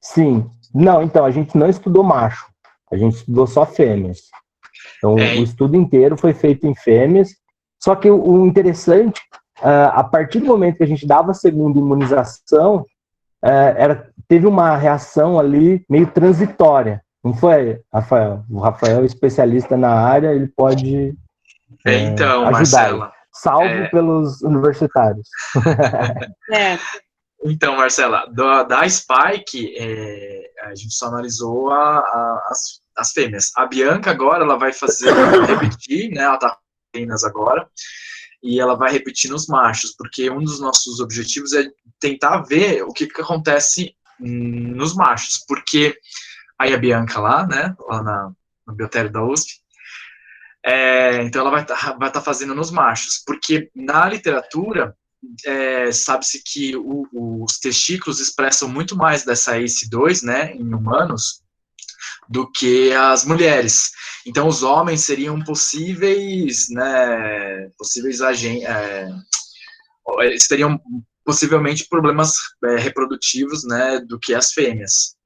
Sim. Não, então, a gente não estudou macho. A gente estudou só fêmeas. Então, o estudo inteiro foi feito em fêmeas. Só que o interessante, a partir do momento que a gente dava a segunda imunização, teve uma reação ali meio transitória. Não foi, Rafael? O Rafael é especialista na área, ele pode... então, ajudar, Marcela. Salvo pelos universitários. Então, Marcela, da Spike, a gente só analisou as fêmeas. A Bianca agora, ela vai repetir, né, ela tá com fêmeas agora, e ela vai repetir nos machos, porque um dos nossos objetivos é tentar ver o que acontece nos machos, porque aí a Bianca lá, né, lá no Biotério da USP, então ela vai estar fazendo nos machos, porque na literatura sabe-se que os testículos expressam muito mais dessa ACE2, né, em humanos, do que as mulheres. Então, os homens seriam possíveis, né, eles teriam possivelmente problemas reprodutivos, né, do que as fêmeas.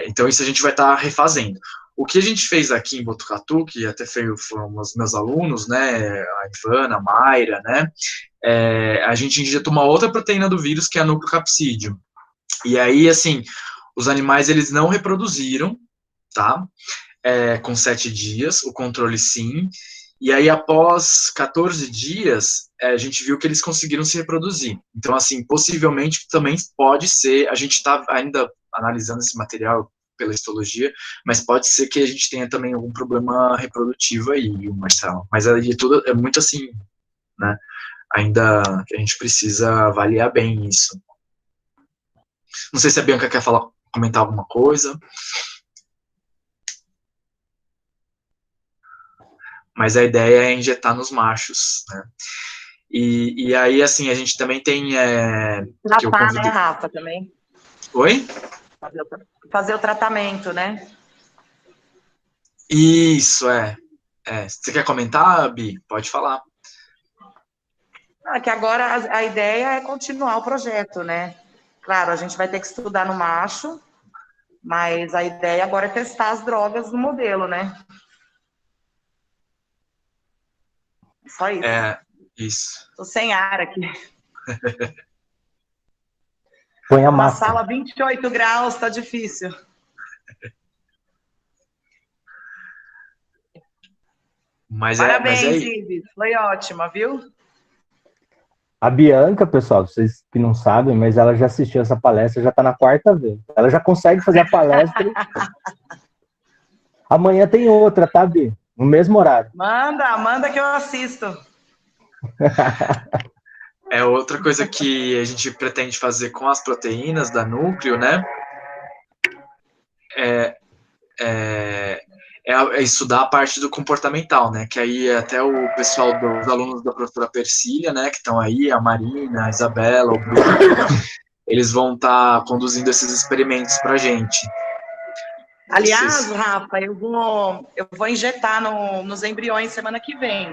Então, isso a gente vai estar refazendo. O que a gente fez aqui em Botucatu, que até foram os meus alunos, né, a Ivana, a Mayra, né, a gente injetou uma outra proteína do vírus, que é a nucleocapsídeo. E aí, assim, os animais, eles não reproduziram, tá? Com 7 dias, o controle sim. E aí, após 14 dias, a gente viu que eles conseguiram se reproduzir. Então, assim, possivelmente também pode ser, a gente está ainda analisando esse material pela histologia, mas pode ser que a gente tenha também algum problema reprodutivo aí, Marcelo. Mas aí tudo é muito assim, né? Ainda a gente precisa avaliar bem isso. Não sei se a Bianca quer comentar alguma coisa. Mas a ideia é injetar nos machos, né? E aí, assim, a gente também tem... Tratar, né, Rafa, também. Oi? Fazer o tratamento, né? Isso, Você quer comentar, Bi? Pode falar. Que agora a ideia é continuar o projeto, né? Claro, a gente vai ter que estudar no macho, mas a ideia agora é testar as drogas no modelo, né? Só isso. Isso. Tô sem ar aqui. Põe a Na máscara. sala 28 graus, tá difícil. Parabéns, Ives. Foi ótima, viu? A Bianca, pessoal, vocês que não sabem, mas ela já assistiu essa palestra, já está na 4ª vez. Ela já consegue fazer a palestra. Amanhã tem outra, tá, Bi? No mesmo horário. Manda que eu assisto. Outra coisa que a gente pretende fazer com as proteínas da núcleo, né? É estudar a parte do comportamental, né? Que aí até o pessoal dos alunos da professora Persília, né? Que estão aí, a Marina, a Isabela, o Bruno, eles vão estar conduzindo esses experimentos para a gente. Aliás, Rafa, eu vou injetar nos embriões semana que vem.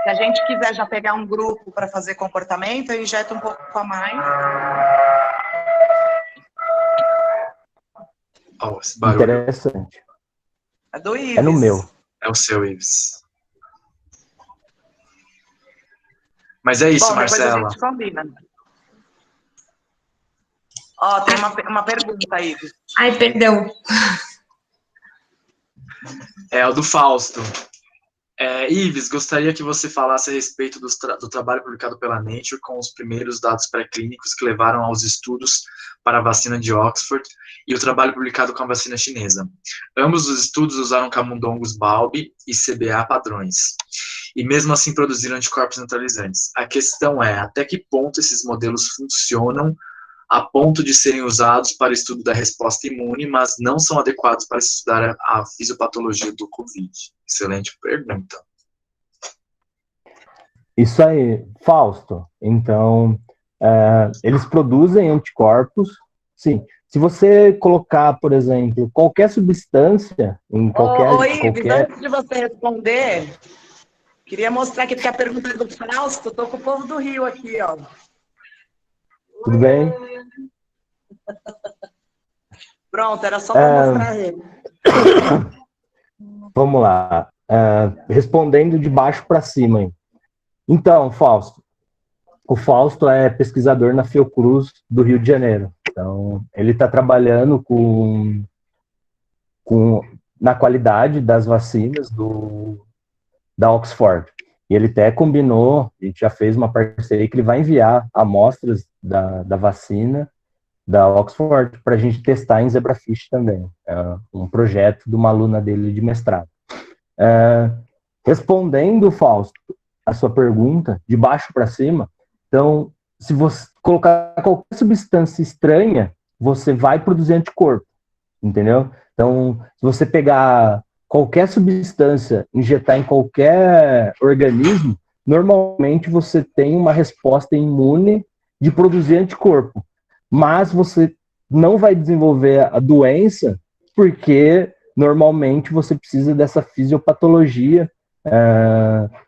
Se a gente quiser já pegar um grupo para fazer comportamento, eu injeto um pouco a mais. Esse barulho. Interessante. É do Ives. É no meu. É o seu, Ives. Mas é isso, Marcela. Depois a gente combina. Tem uma pergunta aí. Ai, perdão. É o do Fausto. Ives, gostaria que você falasse a respeito do trabalho publicado pela Nature com os primeiros dados pré-clínicos que levaram aos estudos para a vacina de Oxford e o trabalho publicado com a vacina chinesa. Ambos os estudos usaram camundongos Balbi e CBA padrões, e mesmo assim produziram anticorpos neutralizantes. A questão é, até que ponto esses modelos funcionam a ponto de serem usados para o estudo da resposta imune, mas não são adequados para estudar a fisiopatologia do COVID? Excelente pergunta. Isso aí, Fausto. Então, eles produzem anticorpos. Sim. Se você colocar, por exemplo, qualquer substância em qualquer... Ives, antes de você responder, queria mostrar aqui, porque a pergunta é do Fausto, estou com o povo do Rio aqui, ó. Tudo bem? Pronto, era só para mostrar ele. Vamos lá. Respondendo de baixo para cima. Hein? Então, Fausto. O Fausto é pesquisador na Fiocruz do Rio de Janeiro. Então, ele está trabalhando na qualidade das vacinas da Oxford. E ele até combinou, a gente já fez uma parceria que ele vai enviar amostras da vacina da Oxford para a gente testar em zebrafish também. É um projeto de uma aluna dele de mestrado. Respondendo, Fausto, a sua pergunta, de baixo para cima, então, se você colocar qualquer substância estranha, você vai produzir anticorpo, entendeu? Então, se você pegar qualquer substância injetar em qualquer organismo, normalmente você tem uma resposta imune de produzir anticorpo, mas você não vai desenvolver a doença porque normalmente você precisa dessa fisiopatologia,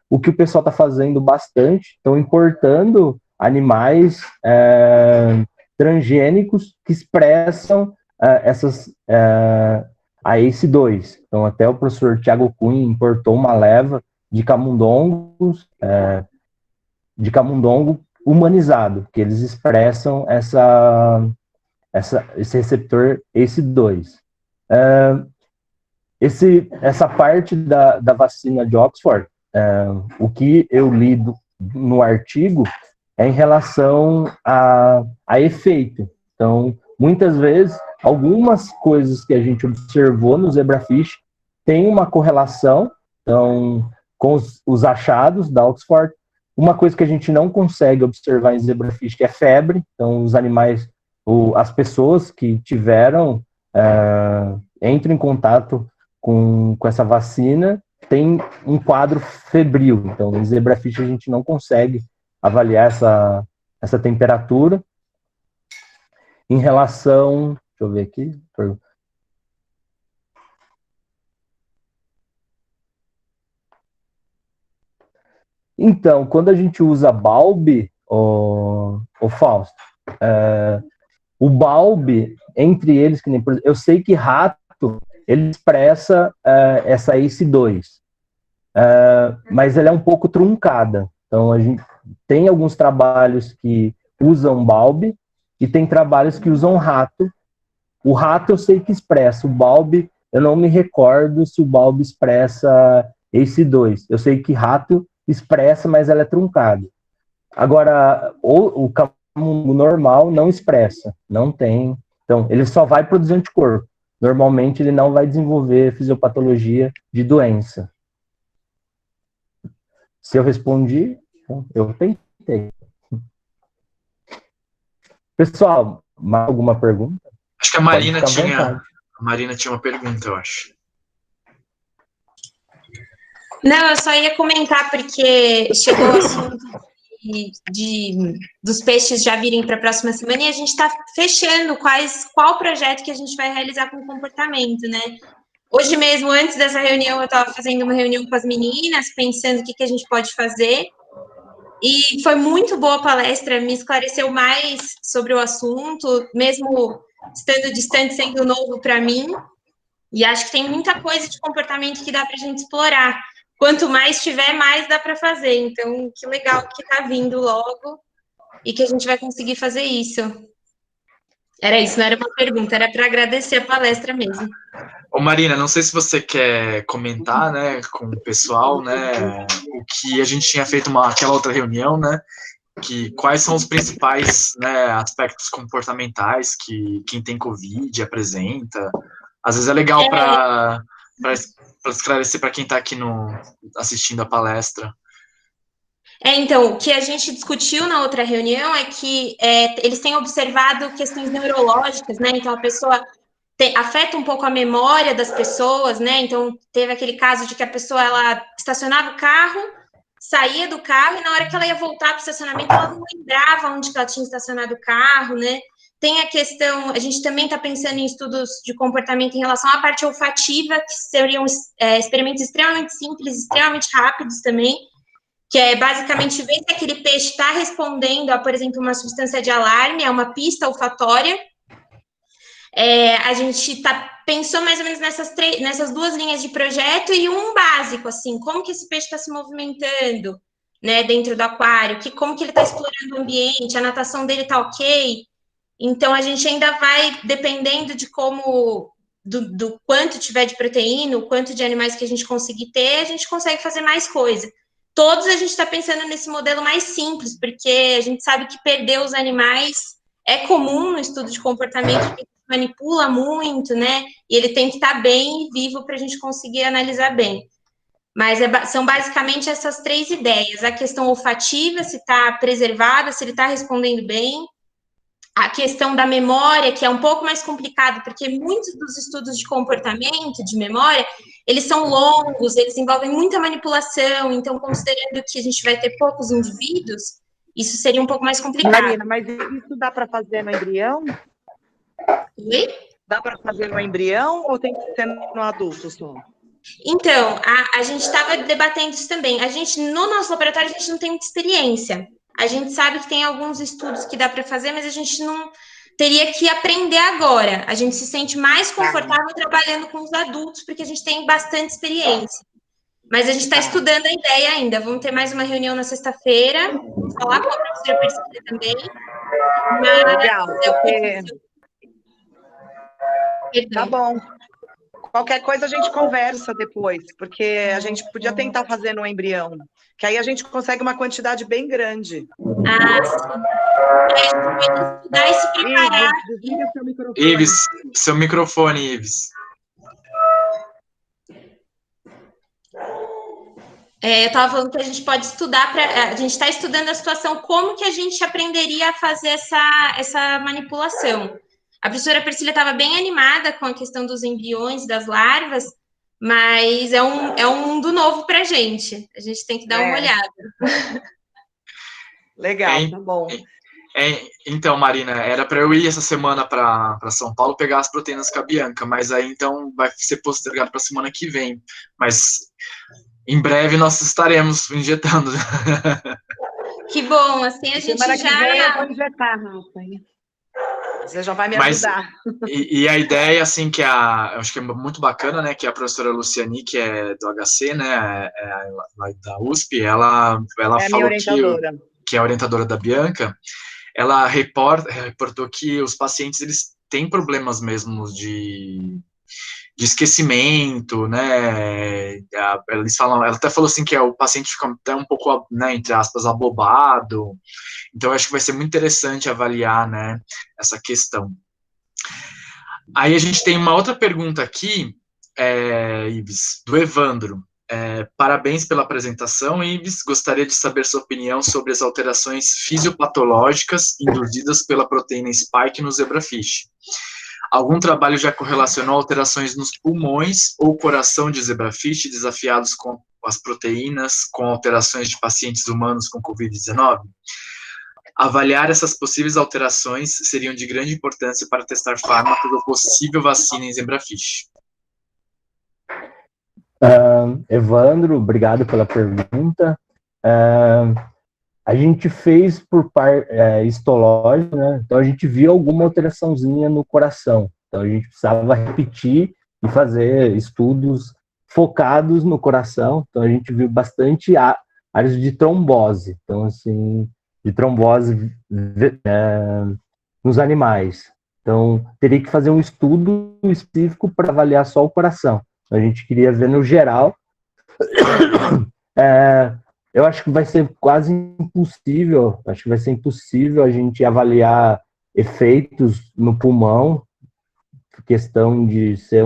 o que o pessoal está fazendo bastante, estão importando animais transgênicos que expressam a ACE2. Então, até o professor Tiago Cunha importou uma leva de camundongos, de camundongo humanizado, que eles expressam esse receptor ACE2. Essa parte da vacina de Oxford, o que eu li no artigo é em relação a efeito. Então, muitas vezes, algumas coisas que a gente observou no zebrafish tem uma correlação, então, com os achados da Oxford. Uma coisa que a gente não consegue observar em zebrafish é febre. Então, os animais, as pessoas que tiveram, entram em contato com essa vacina, tem um quadro febril. Então, em zebrafish a gente não consegue avaliar essa temperatura. Em relação... Deixa eu ver aqui. Então, quando a gente usa bulb, o Fausto, o bulb, entre eles, que nem, eu sei que rato, ele expressa essa ACE2, mas ela é um pouco truncada. Então, a gente tem alguns trabalhos que usam bulb e tem trabalhos que usam rato. O rato eu sei que expressa, o bulb eu não me recordo se o bulb expressa ACE2. Eu sei que rato expressa, mas ela é truncada. Agora, o camundongo normal não expressa, não tem. Então, ele só vai produzir anticorpo. Normalmente, ele não vai desenvolver fisiopatologia de doença. Se eu respondi, eu tentei. Pessoal, mais alguma pergunta? Acho que a Marina tinha uma pergunta, eu acho. Não, eu só ia comentar porque chegou o assunto dos peixes já virem para a próxima semana e a gente está fechando qual projeto que a gente vai realizar com o comportamento, né? Hoje mesmo, antes dessa reunião, eu estava fazendo uma reunião com as meninas, pensando o que a gente pode fazer. E foi muito boa a palestra, me esclareceu mais sobre o assunto, mesmo estando distante, sendo novo para mim. E acho que tem muita coisa de comportamento que dá para a gente explorar. Quanto mais tiver, mais dá para fazer. Então, que legal que está vindo logo e que a gente vai conseguir fazer isso. Era isso, não era uma pergunta, era para agradecer a palestra mesmo. Ô Marina, não sei se você quer comentar, né, com o pessoal, né, o que a gente tinha feito aquela outra reunião, né, que quais são os principais, né, aspectos comportamentais que quem tem Covid apresenta. Às vezes é legal para esclarecer para quem está aqui assistindo a palestra. Então, o que a gente discutiu na outra reunião é que eles têm observado questões neurológicas, né? Então, a pessoa afeta um pouco a memória das pessoas, né? Então, teve aquele caso de que a pessoa, ela estacionava o carro, saía do carro, e na hora que ela ia voltar para o estacionamento, ela não lembrava onde que ela tinha estacionado o carro, né? Tem a questão, a gente também está pensando em estudos de comportamento em relação à parte olfativa, que seriam experimentos extremamente simples, extremamente rápidos também, que é basicamente ver se aquele peixe está respondendo a, por exemplo, uma substância de alarme, a uma pista olfatória. A gente pensou mais ou menos nessas duas linhas de projeto e um básico, assim, como que esse peixe está se movimentando, né, dentro do aquário, como que ele está explorando o ambiente, a natação dele está ok. Então, a gente ainda vai, dependendo de do quanto tiver de proteína, o quanto de animais que a gente conseguir ter, a gente consegue fazer mais coisa. Todos a gente está pensando nesse modelo mais simples, porque a gente sabe que perder os animais é comum no estudo de comportamento, porque manipula muito, né? E ele tem que estar bem e vivo para a gente conseguir analisar bem. Mas são basicamente essas três ideias. A questão olfativa, se está preservada, se ele está respondendo bem. A questão da memória, que é um pouco mais complicado, porque muitos dos estudos de comportamento, de memória, eles são longos, eles envolvem muita manipulação, então, considerando que a gente vai ter poucos indivíduos, isso seria um pouco mais complicado. Marina, mas isso dá para fazer no embrião? Oi? Dá para fazer no embrião ou tem que ser no adulto só? Então, a gente estava debatendo isso também. No nosso laboratório, a gente não tem muita experiência. A gente sabe que tem alguns estudos que dá para fazer, mas a gente não teria que aprender agora. A gente se sente mais confortável trabalhando com os adultos, porque a gente tem bastante experiência. Mas a gente está estudando a ideia ainda. Vamos ter mais uma reunião na sexta-feira, falar com a professora Priscila também. Legal, tá bom. Qualquer coisa a gente conversa depois, porque a gente podia tentar fazer no embrião, que aí a gente consegue uma quantidade bem grande. Sim. A gente pode estudar e se preparar. Ives, seu microfone, Ives. Eu estava falando que a gente pode estudar, a gente está estudando a situação, como que a gente aprenderia a fazer essa manipulação. A professora Priscila estava bem animada com a questão dos embriões, das larvas, mas é um mundo novo para a gente. A gente tem que dar uma olhada. Legal, tá bom. Então, Marina, era para eu ir essa semana para São Paulo pegar as proteínas com a Bianca, mas aí então vai ser postergado para a semana que vem. Mas em breve nós estaremos injetando. Que bom, assim a gente semana já... que vem eu vou injetar, Rafa. Você já vai me ajudar. E a ideia, assim, eu acho que é muito bacana, né, que a professora Luciani, que é do HC, né, da USP, ela falou que é a orientadora da Bianca, ela reportou que os pacientes, eles têm problemas mesmo de esquecimento, né, ela até falou assim que o paciente fica até um pouco, né, entre aspas, abobado. Então, eu acho que vai ser muito interessante avaliar, né, essa questão. Aí a gente tem uma outra pergunta aqui, Ives, do Evandro. Parabéns pela apresentação, Ives. Gostaria de saber sua opinião sobre as alterações fisiopatológicas induzidas pela proteína spike no zebrafish. Algum trabalho já correlacionou alterações nos pulmões ou coração de zebrafish desafiados com as proteínas com alterações de pacientes humanos com Covid-19? Avaliar essas possíveis alterações seriam de grande importância para testar fármacos ou possível vacina em zebrafish. Evandro, obrigado pela pergunta. A gente fez por histológico, né? Então a gente viu alguma alteraçãozinha no coração. Então a gente precisava repetir e fazer estudos focados no coração. Então a gente viu bastante áreas de trombose. Então, assim, de trombose nos animais. Então, teria que fazer um estudo específico para avaliar só o coração. A gente queria ver no geral. Eu acho que vai ser quase impossível, a gente avaliar efeitos no pulmão, questão de ser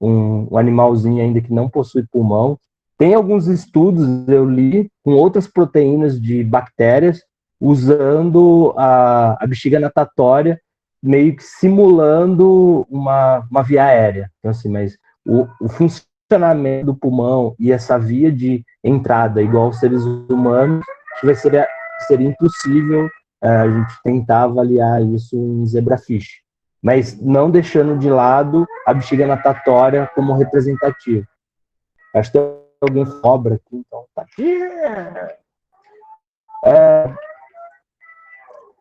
um animalzinho ainda que não possui pulmão. Tem alguns estudos, eu li, com outras proteínas de bactérias, usando a bexiga natatória, meio que simulando uma via aérea. Então, assim, mas o funcionamento do pulmão e essa via de entrada igual aos seres humanos, seria impossível a gente tentar avaliar isso em zebrafish. Mas não deixando de lado a bexiga natatória como representativa. Acho que tem alguém que cobra aqui, então tá aqui.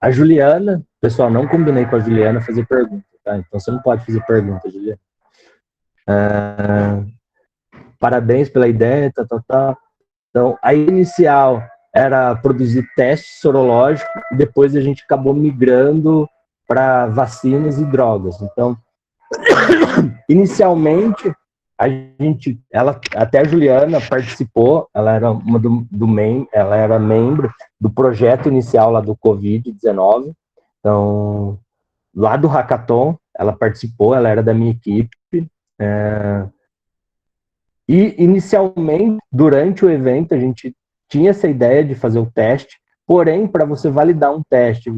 A Juliana, pessoal, não combinei com a Juliana fazer pergunta, tá? Então você não pode fazer pergunta, Juliana. Parabéns pela ideia, tá. Então, a inicial era produzir teste sorológico, e depois a gente acabou migrando para vacinas e drogas. Então, inicialmente, até a Juliana participou, ela era ela era membro do projeto inicial lá do Covid-19. Então, lá do Hackathon, ela participou, ela era da minha equipe. E, inicialmente, durante o evento, a gente tinha essa ideia de fazer o teste, porém, para você validar um teste,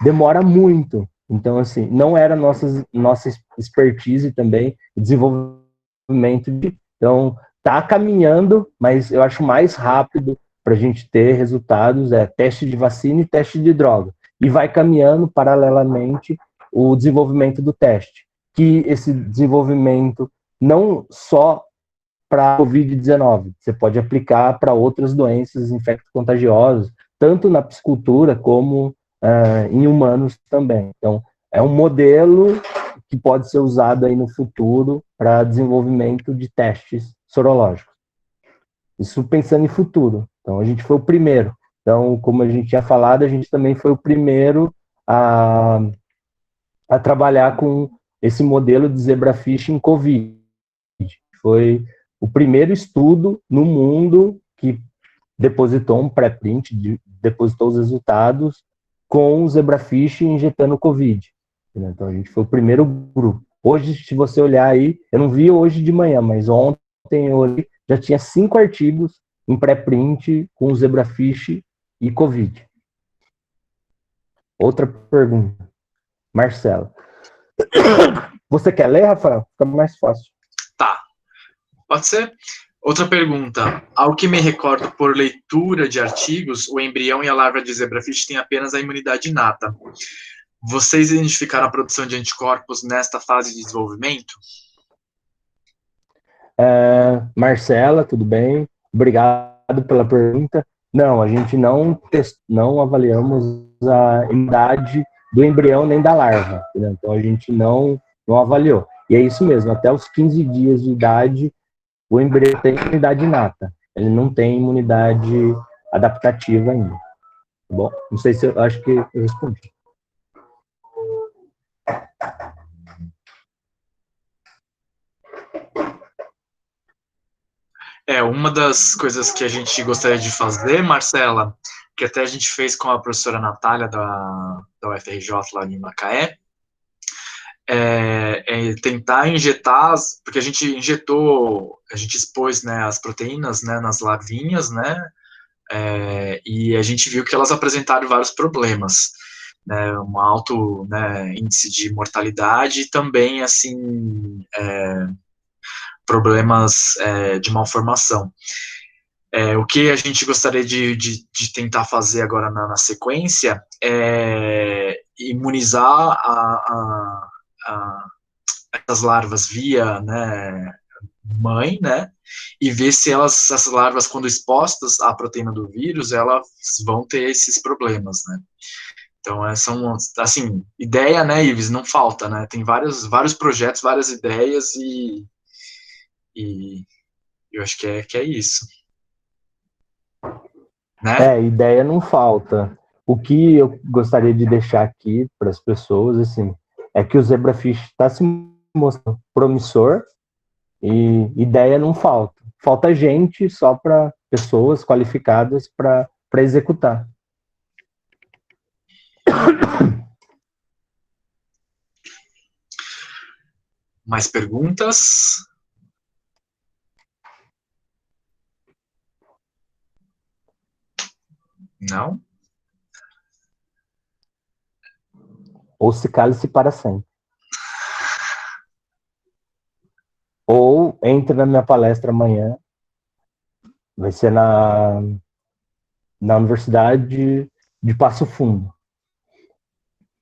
demora muito. Então, assim, não era nossa expertise também, desenvolvimento de Então, está caminhando, mas eu acho mais rápido para a gente ter resultados teste de vacina e teste de droga. E vai caminhando paralelamente o desenvolvimento do teste, que esse desenvolvimento não só para a Covid-19, você pode aplicar para outras doenças infecto-contagiosas, tanto na piscicultura como em humanos também. Então, é um modelo que pode ser usado aí no futuro para desenvolvimento de testes sorológicos. Isso pensando em futuro. Então, a gente foi o primeiro. Então, como a gente tinha falado, a gente também foi o primeiro a trabalhar com esse modelo de zebrafish em Covid. Foi o primeiro estudo no mundo que depositou um pré-print, depositou os resultados com o zebrafish injetando Covid. Então, a gente foi o primeiro grupo. Hoje, se você olhar aí, eu não vi hoje de manhã, mas ontem eu olhei, já tinha 5 artigos em pré-print com zebrafish e Covid. Outra pergunta. Marcelo. Você quer ler, Rafael? Fica mais fácil. Tá. Pode ser? Outra pergunta. Ao que me recordo por leitura de artigos, o embrião e a larva de zebrafish têm apenas a imunidade inata. Vocês identificaram a produção de anticorpos nesta fase de desenvolvimento? Marcela, tudo bem? Obrigado pela pergunta. Não, a gente não avaliamos a imunidade do embrião nem da larva. Entendeu? Então, a gente não avaliou. E é isso mesmo, até os 15 dias de idade, o embrião tem imunidade inata. Ele não tem imunidade adaptativa ainda. Tá bom? Não sei se eu acho que eu respondi. Uma das coisas que a gente gostaria de fazer, Marcela, que até a gente fez com a professora Natália da UFRJ lá em Macaé, é tentar injetar, porque a gente expôs, né, as proteínas, né, nas larvinhas, né, e a gente viu que elas apresentaram vários problemas, né, um alto, né, índice de mortalidade e também, assim, problemas de malformação. O que a gente gostaria de tentar fazer agora na sequência é imunizar essas larvas via, né, mãe, né, e ver se essas larvas, quando expostas à proteína do vírus, elas vão ter esses problemas, né. Então, são, assim, ideia, né, Ives, não falta, né, tem vários projetos, várias ideias e eu acho que é isso. Né? Ideia não falta. O que eu gostaria de deixar aqui para as pessoas, assim, é que o zebrafish está se mostrando promissor e ideia não falta. Falta gente só para pessoas qualificadas para executar. Mais perguntas? Não? Ou se cale-se para sempre. Ou entre na minha palestra amanhã. Vai ser na Universidade de Passo Fundo.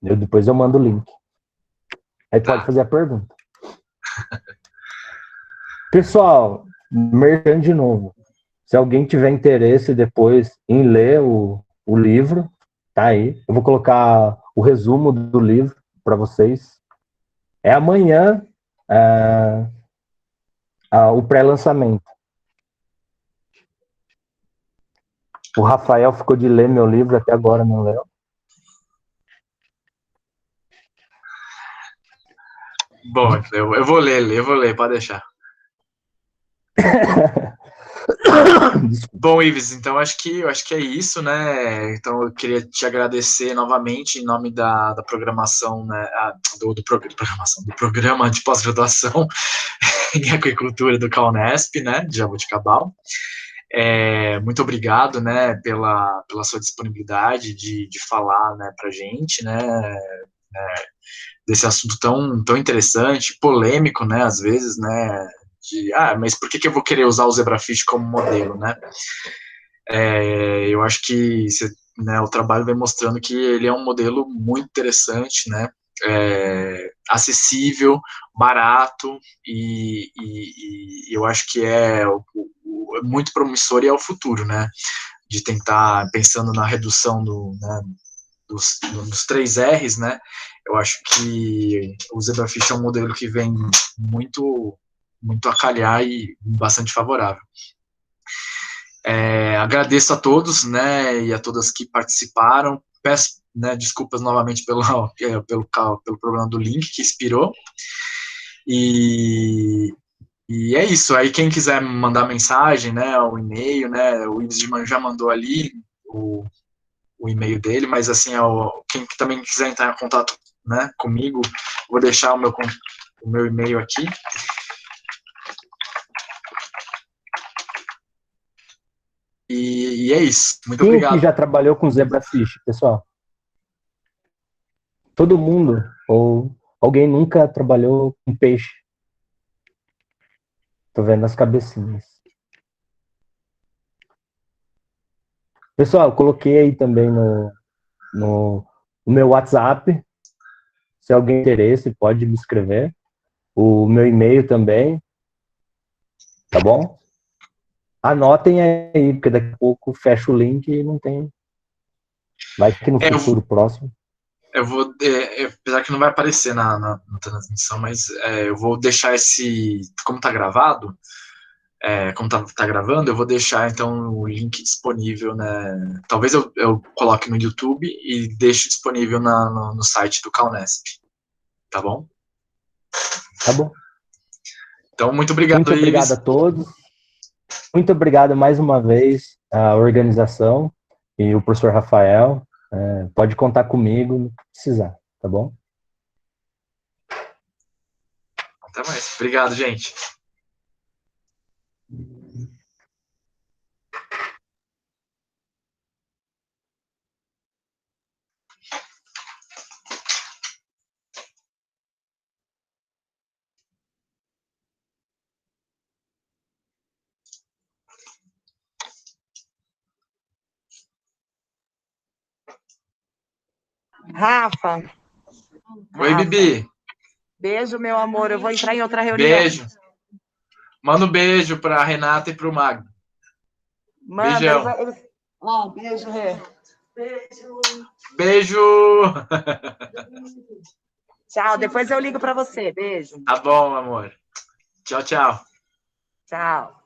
Depois eu mando o link. Aí pode fazer a pergunta. Pessoal, merchan de novo. Se alguém tiver interesse depois em ler o livro, tá aí. Eu vou colocar o resumo do livro para vocês. É amanhã o pré-lançamento. O Rafael ficou de ler meu livro, até agora não leu. Bom, eu vou ler, pode deixar. Bom, Ives, então acho que é isso, né? Então eu queria te agradecer novamente em nome da programação, né? Do programa de pós-graduação em aquicultura do CAUNESP, né? De Jaboticabal. Muito obrigado, né? Pela sua disponibilidade de falar, né? Pra gente, né? Desse assunto tão interessante, polêmico, né? Às vezes, né? mas por que eu vou querer usar o Zebrafish como modelo, né? Eu acho que o trabalho vem mostrando que ele é um modelo muito interessante, né? Acessível, barato, e eu acho que é muito promissor e é o futuro, né? De tentar, pensando na redução dos 3 R's, né? Eu acho que o Zebrafish é um modelo que vem muito a calhar e bastante favorável. Agradeço a todos, né, e a todas que participaram. Peço, né, desculpas novamente pelo problema do link que expirou. E é isso. Aí quem quiser mandar mensagem, né, o e-mail, né, o Ives já mandou ali o e-mail dele, mas assim, quem também quiser entrar em contato, né, comigo, vou deixar o meu e-mail aqui. E é isso. Muito obrigado. Quem que já trabalhou com Zebrafish, pessoal? Todo mundo? Ou alguém nunca trabalhou com peixe? Tô vendo as cabecinhas. Pessoal, eu coloquei aí também no meu WhatsApp. Se alguém tem interesse, pode me escrever. O meu e-mail também. Tá bom? Anotem aí, porque daqui a pouco fecha o link e não tem. Vai que no futuro próximo. Eu vou, apesar que não vai aparecer na transmissão, mas eu vou deixar como tá gravado, como tá gravando, eu vou deixar então o link disponível, né? Talvez eu coloque no YouTube e deixe disponível no site do Calnesp. Tá bom? Tá bom. Então, muito obrigado, Muito obrigado Ives. a todos. Muito obrigado mais uma vez à organização e o professor Rafael. Pode contar comigo no que precisar, tá bom? Até mais. Obrigado, gente. Rafa. Oi, Bibi. Beijo, meu amor. Eu vou entrar em outra reunião. Beijo. Manda um beijo para Renata e para o Magno. Manda. Beijão. Beijo, Rê. Beijo. Tchau. Depois eu ligo para você. Beijo. Tá bom, amor. Tchau, tchau. Tchau.